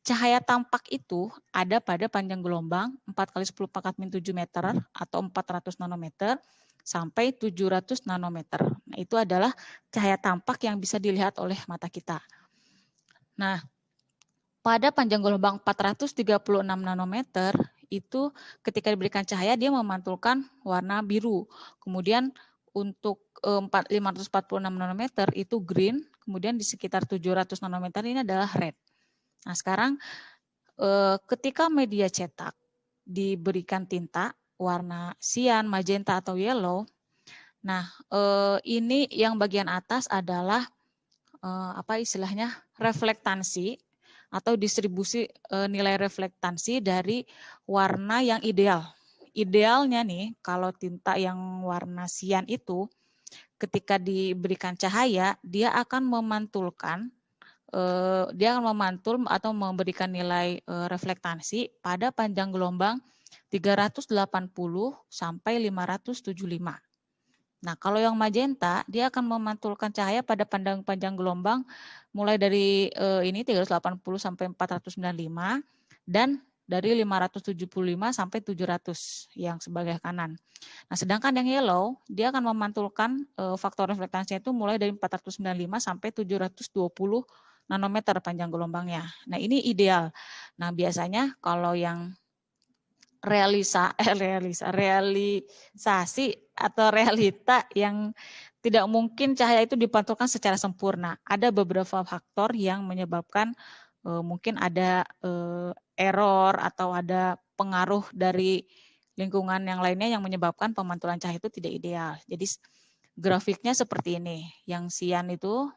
cahaya tampak itu ada pada panjang gelombang 4 kali 10 pangkat min 7 meter atau 400 nanometer sampai 700 nanometer. Nah, itu adalah cahaya tampak yang bisa dilihat oleh mata kita. Nah, pada panjang gelombang 436 nanometer itu ketika diberikan cahaya dia memantulkan warna biru. Kemudian untuk 546 nanometer itu green, kemudian di sekitar 700 nanometer ini adalah red. Nah, sekarang ketika media cetak diberikan tinta warna cyan, magenta atau yellow. Nah, ini yang bagian atas adalah apa istilahnya reflektansi atau distribusi nilai reflektansi dari warna yang ideal. Idealnya nih, kalau tinta yang warna cyan itu ketika diberikan cahaya, dia akan memantulkan atau memberikan nilai reflektansi pada panjang gelombang 380 sampai 575. Nah, kalau yang magenta dia akan memantulkan cahaya pada panjang gelombang mulai dari ini 380 sampai 495 dan dari 575 sampai 700 yang sebagai kanan. Nah, sedangkan yang yellow dia akan memantulkan faktor reflektansinya itu mulai dari 495 sampai 720 nanometer panjang gelombangnya. Nah, ini ideal. Nah, biasanya kalau yang realisasi atau realita yang tidak mungkin cahaya itu dipantulkan secara sempurna. Ada beberapa faktor yang menyebabkan mungkin ada error atau ada pengaruh dari lingkungan yang lainnya yang menyebabkan pemantulan cahaya itu tidak ideal. Jadi grafiknya seperti ini. Yang cyan itu,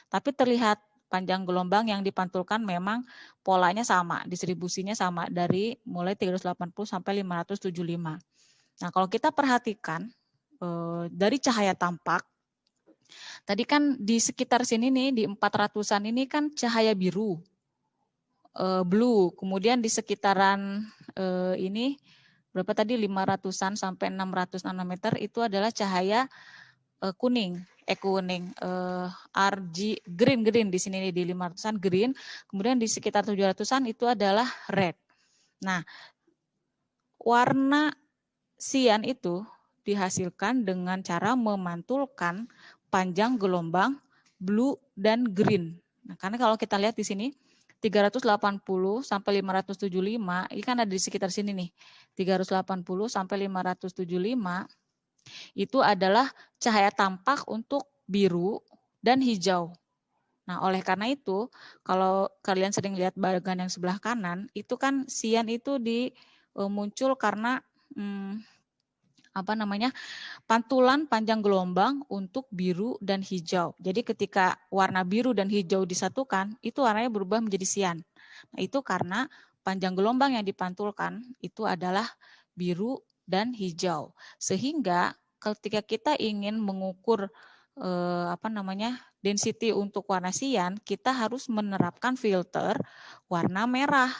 tapi terlihat panjang gelombang yang dipantulkan memang polanya sama, distribusinya sama dari mulai 380 sampai 575. Nah, kalau kita perhatikan dari cahaya tampak, tadi kan di sekitar sini nih, di 400-an ini kan cahaya biru, blue. Kemudian di sekitaran ini, berapa tadi, 500-an sampai 600 nanometer itu adalah cahaya kuning, green di sini di 500-an green, kemudian di sekitar 700-an itu adalah red. Nah, warna cyan itu dihasilkan dengan cara memantulkan panjang gelombang blue dan green. Nah, karena kalau kita lihat di sini 380 sampai 575, ini kan ada di sekitar sini nih. 380 sampai 575 itu adalah cahaya tampak untuk biru dan hijau. Nah, oleh karena itu, kalau kalian sering lihat bagan yang sebelah kanan, itu kan cyan itu muncul karena pantulan panjang gelombang untuk biru dan hijau. Jadi ketika warna biru dan hijau disatukan, itu warnanya berubah menjadi cyan. Nah, itu karena panjang gelombang yang dipantulkan itu adalah biru dan hijau. Sehingga ketika kita ingin mengukur density untuk warna cyan, kita harus menerapkan filter warna merah.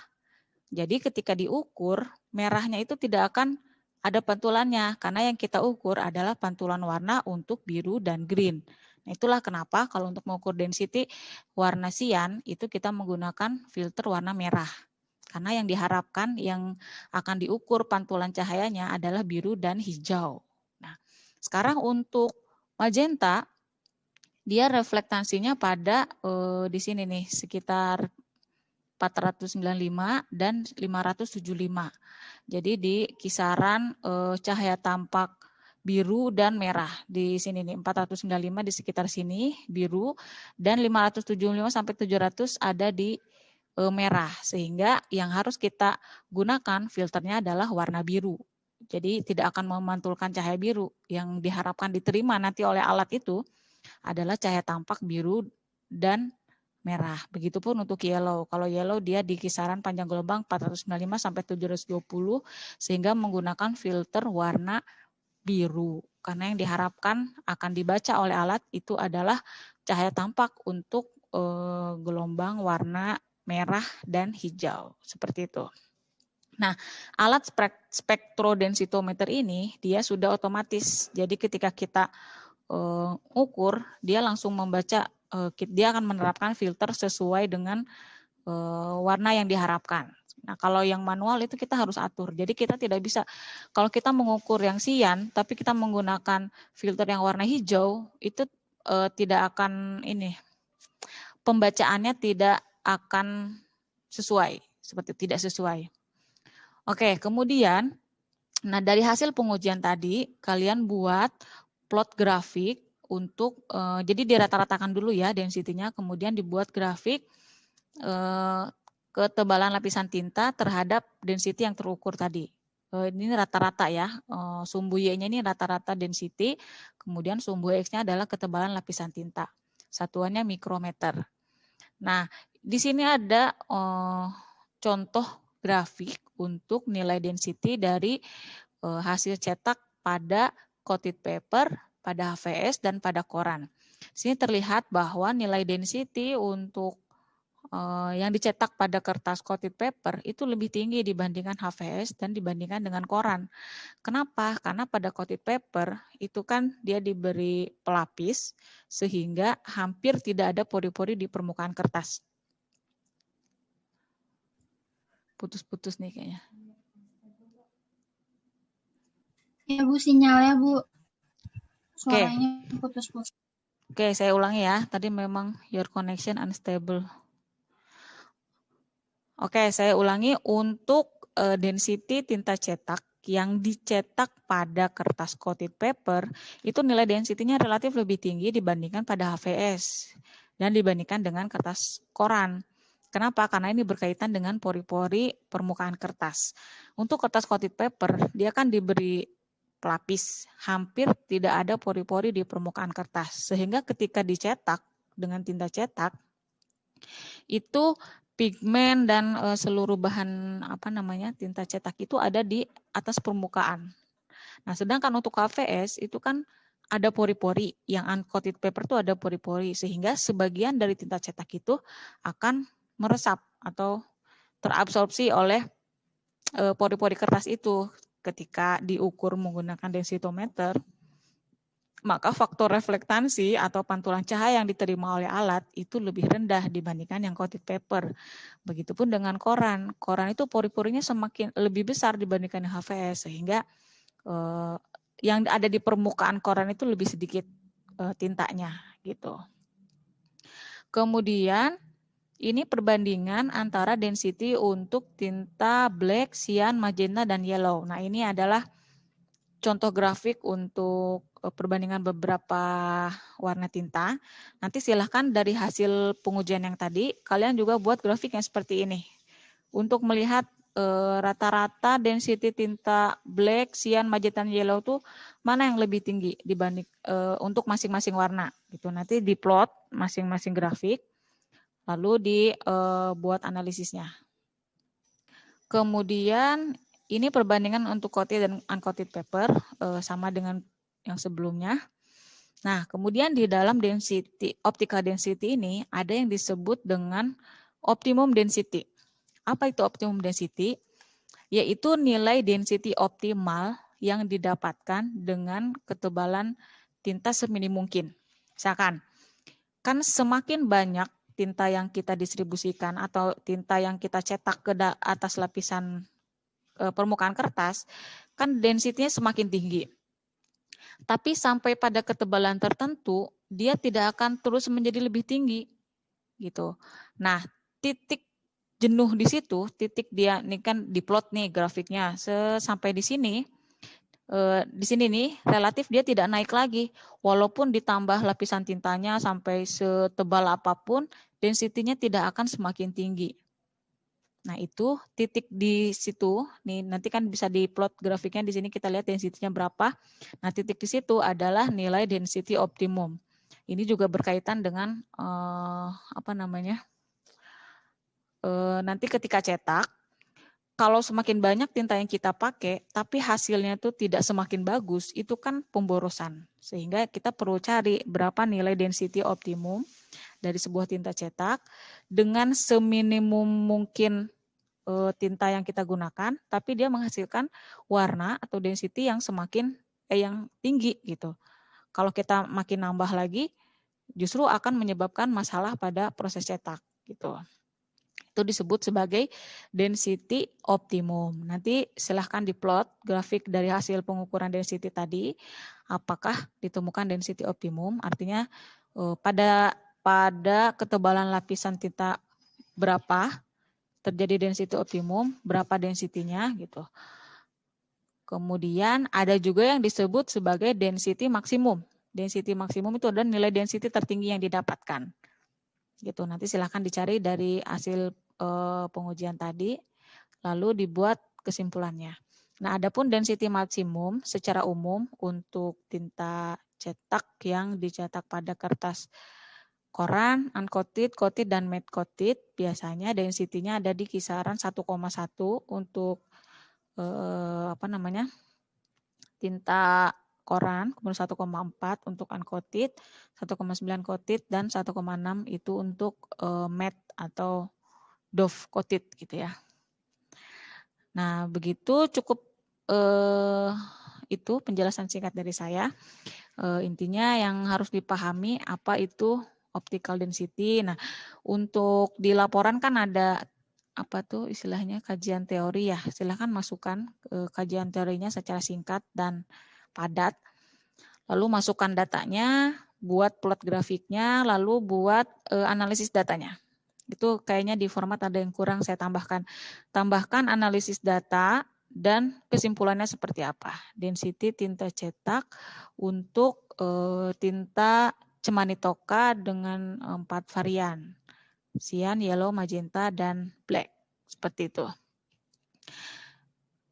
Jadi ketika diukur, merahnya itu tidak akan ada pantulannya, karena yang kita ukur adalah pantulan warna untuk biru dan green. Nah, itulah kenapa kalau untuk mengukur density warna cyan, itu kita menggunakan filter warna merah. Karena yang diharapkan yang akan diukur pantulan cahayanya adalah biru dan hijau. Nah, sekarang untuk magenta, dia reflektansinya pada di sini nih, sekitar 495 dan 575. Jadi di kisaran cahaya tampak biru dan merah di sini nih, 495 di sekitar sini biru dan 575 sampai 700 ada di merah, sehingga yang harus kita gunakan filternya adalah warna biru. Jadi tidak akan memantulkan cahaya biru. Yang diharapkan diterima nanti oleh alat itu adalah cahaya tampak biru dan merah. Begitupun untuk yellow. Kalau yellow dia di kisaran panjang gelombang 495 sampai 720 sehingga menggunakan filter warna biru. Karena yang diharapkan akan dibaca oleh alat itu adalah cahaya tampak untuk gelombang warna merah dan hijau. Seperti itu. Nah, alat spektrodensitometer ini dia sudah otomatis. Jadi ketika kita ukur, dia langsung membaca, dia akan menerapkan filter sesuai dengan warna yang diharapkan. Nah, kalau yang manual itu kita harus atur. Jadi kita tidak bisa, kalau kita mengukur yang sian, tapi kita menggunakan filter yang warna hijau, itu tidak akan pembacaannya tidak akan sesuai, seperti tidak sesuai. Oke, kemudian, nah dari hasil pengujian tadi, kalian buat plot grafik untuk, jadi dirata-ratakan dulu ya density-nya, kemudian dibuat grafik ketebalan lapisan tinta terhadap density yang terukur tadi. Ini rata-rata ya, sumbu Y-nya ini rata-rata density, kemudian sumbu X-nya adalah ketebalan lapisan tinta. Satuannya mikrometer. Nah, di sini ada contoh grafik untuk nilai density dari hasil cetak pada coated paper, pada HVS, dan pada koran. Di sini terlihat bahwa nilai density untuk yang dicetak pada kertas coated paper itu lebih tinggi dibandingkan HVS dan dibandingkan dengan koran. Kenapa? Karena pada coated paper itu kan dia diberi pelapis sehingga hampir tidak ada pori-pori di permukaan kertas. Putus-putus nih kayaknya. Ya Bu, sinyalnya Bu. Suaranya putus-putus. Oke, saya ulangi ya. Tadi memang your connection unstable. Oke, saya ulangi untuk density tinta cetak yang dicetak pada kertas coated paper, itu nilai density-nya relatif lebih tinggi dibandingkan pada HVS dan dibandingkan dengan kertas koran. Kenapa? Karena ini berkaitan dengan pori-pori permukaan kertas. Untuk kertas coated paper, dia kan diberi pelapis, hampir tidak ada pori-pori di permukaan kertas. Sehingga ketika dicetak dengan tinta cetak, itu pigmen dan seluruh bahan tinta cetak itu ada di atas permukaan. Nah, sedangkan untuk HVS itu kan ada pori-pori, yang uncoated paper itu ada pori-pori, sehingga sebagian dari tinta cetak itu akan meresap atau terabsorpsi oleh pori-pori kertas itu. Ketika diukur menggunakan densitometer, maka faktor reflektansi atau pantulan cahaya yang diterima oleh alat itu lebih rendah dibandingkan yang coated paper. Begitupun dengan koran. Koran itu pori-porinya semakin lebih besar dibandingkan yang HVS, sehingga yang ada di permukaan koran itu lebih sedikit tintanya gitu. Kemudian ini perbandingan antara density untuk tinta black, cyan, magenta, dan yellow. Nah, ini adalah contoh grafik untuk perbandingan beberapa warna tinta. Nanti silahkan dari hasil pengujian yang tadi, kalian juga buat grafik yang seperti ini. Untuk melihat rata-rata density tinta black, cyan, magenta, dan yellow tuh mana yang lebih tinggi dibanding untuk masing-masing warna. Gitu. Nanti diplot masing-masing grafik, lalu dibuat analisisnya. Kemudian ini perbandingan untuk coated dan uncoated paper sama dengan yang sebelumnya. Nah, kemudian di dalam density, optical density ini ada yang disebut dengan optimum density. Apa itu optimum density? Yaitu nilai density optimal yang didapatkan dengan ketebalan tinta seminim mungkin. Misalkan, kan semakin banyak tinta yang kita distribusikan atau tinta yang kita cetak ke atas lapisan permukaan kertas, kan density-nya semakin tinggi. Tapi sampai pada ketebalan tertentu, dia tidak akan terus menjadi lebih tinggi. Gitu. Nah, titik jenuh di situ, titik dia ini kan diplot nih grafiknya sampai di sini nih relatif dia tidak naik lagi, walaupun ditambah lapisan tintanya sampai setebal apapun, density-nya tidak akan semakin tinggi. Nah, itu titik di situ nih, nanti kan bisa diplot grafiknya di sini, kita lihat density-nya berapa. Nah, titik di situ adalah nilai density optimum, Ini juga berkaitan dengan nanti ketika cetak, kalau semakin banyak tinta yang kita pakai, tapi hasilnya itu tidak semakin bagus, itu kan pemborosan. Sehingga kita perlu cari berapa nilai density optimum dari sebuah tinta cetak dengan seminimum mungkin tinta yang kita gunakan, tapi dia menghasilkan warna atau density yang semakin yang tinggi gitu. Kalau kita makin nambah lagi, justru akan menyebabkan masalah pada proses cetak gitu. Itu disebut sebagai density optimum. Nanti silahkan diplot grafik dari hasil pengukuran density tadi, apakah ditemukan density optimum, artinya pada ketebalan lapisan tinta berapa terjadi density optimum, berapa density-nya gitu. Kemudian ada juga yang disebut sebagai density maksimum. Density maksimum itu adalah nilai density tertinggi yang didapatkan. Gitu. Nanti silahkan dicari dari hasil pengujian tadi, lalu dibuat kesimpulannya. Nah, adapun density maksimum secara umum untuk tinta cetak yang dicetak pada kertas koran, uncoated, coated, dan matte coated, biasanya density-nya ada di kisaran 1,1 untuk tinta koran, kemudian 1,4 untuk uncoated, 1,9 coated, dan 1,6 itu untuk matte atau doff coated gitu ya. Nah, begitu cukup itu penjelasan singkat dari saya. Intinya yang harus dipahami apa itu optical density. Nah, untuk di laporan kan ada apa tuh istilahnya kajian teori ya. Silahkan masukkan kajian teorinya secara singkat dan padat. Lalu masukkan datanya, buat plot grafiknya, lalu buat analisis datanya. Itu kayaknya di format ada yang kurang saya tambahkan. Tambahkan analisis data dan kesimpulannya seperti apa. Density tinta cetak untuk tinta Cemanitoka dengan 4 varian. Cyan, yellow, magenta, dan black. Seperti itu.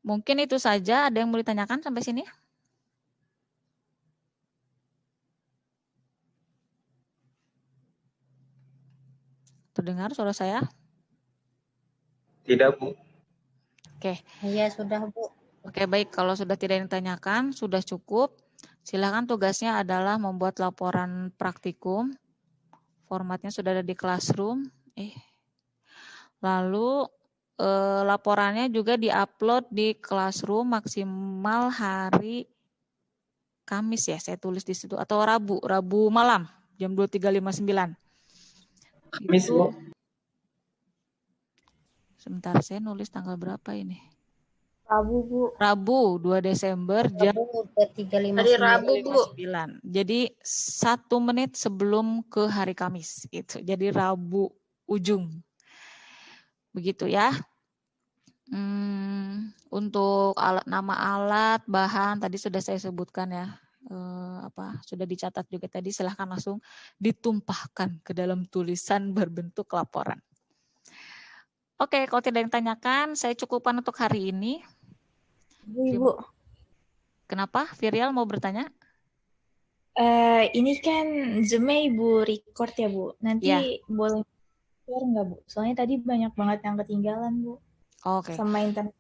Mungkin itu saja. Ada yang mau ditanyakan sampai sini? Terdengar suara saya? Tidak, Bu. Oke. Iya, sudah, Bu. Oke, baik. Kalau sudah tidak yang ditanyakan, sudah cukup. Silakan tugasnya adalah membuat laporan praktikum. Formatnya sudah ada di Classroom. Lalu laporannya juga diupload di Classroom maksimal hari Kamis ya, saya tulis di situ. Atau Rabu malam, jam 23.59. Kamis, Bu. Sebentar, saya nulis tanggal berapa ini? Rabu, Bu. Rabu 2 Desember jam Rabu 23.59. Hari Rabu, Bu. 59. Jadi 1 menit sebelum ke hari Kamis itu. Jadi Rabu ujung. Begitu ya. Untuk nama alat, bahan tadi sudah saya sebutkan ya. Sudah dicatat juga tadi, silahkan langsung ditumpahkan ke dalam tulisan berbentuk laporan. Oke, kalau tidak yang tanyakan, saya cukupkan untuk hari ini. Bu. Kenapa? Virial mau bertanya? Ini kan Zoom-nya Ibu record ya, Bu. Nanti Ya. boleh share nggak, Bu? Soalnya tadi banyak banget yang ketinggalan, Bu. Oke. Sama internet.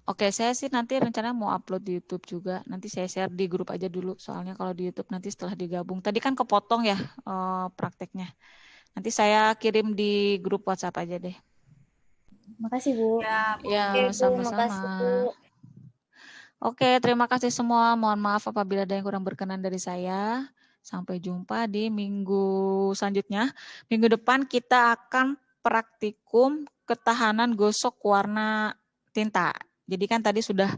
Oke, saya sih nanti rencana mau upload di YouTube juga. Nanti saya share di grup aja dulu. Soalnya kalau di YouTube nanti setelah digabung. Tadi kan kepotong ya prakteknya. Nanti saya kirim di grup WhatsApp aja deh. Makasih, Bu. Ya, sama-sama. Oke, terima kasih semua. Mohon maaf apabila ada yang kurang berkenan dari saya. Sampai jumpa di minggu selanjutnya. Minggu depan kita akan praktikum ketahanan gosok warna tinta. Jadi kan tadi sudah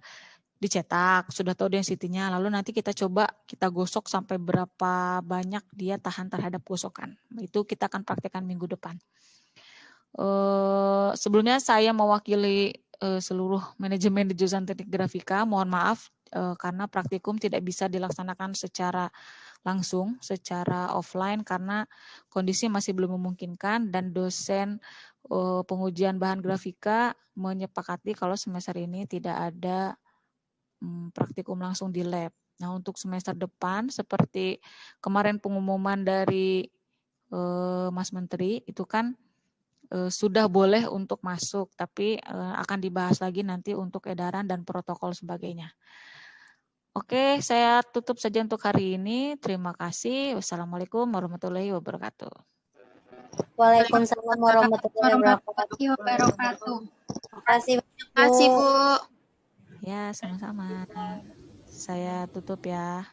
dicetak, sudah tahu density-nya, lalu nanti kita coba kita gosok sampai berapa banyak dia tahan terhadap gosokan. Itu kita akan praktekkan minggu depan. Sebelumnya saya mewakili seluruh manajemen di jurusan teknik grafika, mohon maaf karena praktikum tidak bisa dilaksanakan secara langsung, secara offline karena kondisi masih belum memungkinkan dan dosen pengujian bahan grafika menyepakati kalau semester ini tidak ada praktikum langsung di lab. Nah, untuk semester depan seperti kemarin pengumuman dari Mas Menteri itu kan sudah boleh untuk masuk, tapi akan dibahas lagi nanti untuk edaran dan protokol sebagainya. Oke, saya tutup saja untuk hari ini. Terima kasih. Wassalamualaikum warahmatullahi wabarakatuh. Waalaikumsalam warahmatullahi wabarakatuh. Terima kasih, Terima kasih, Bu. Bu. Ya, sama-sama. Saya tutup ya.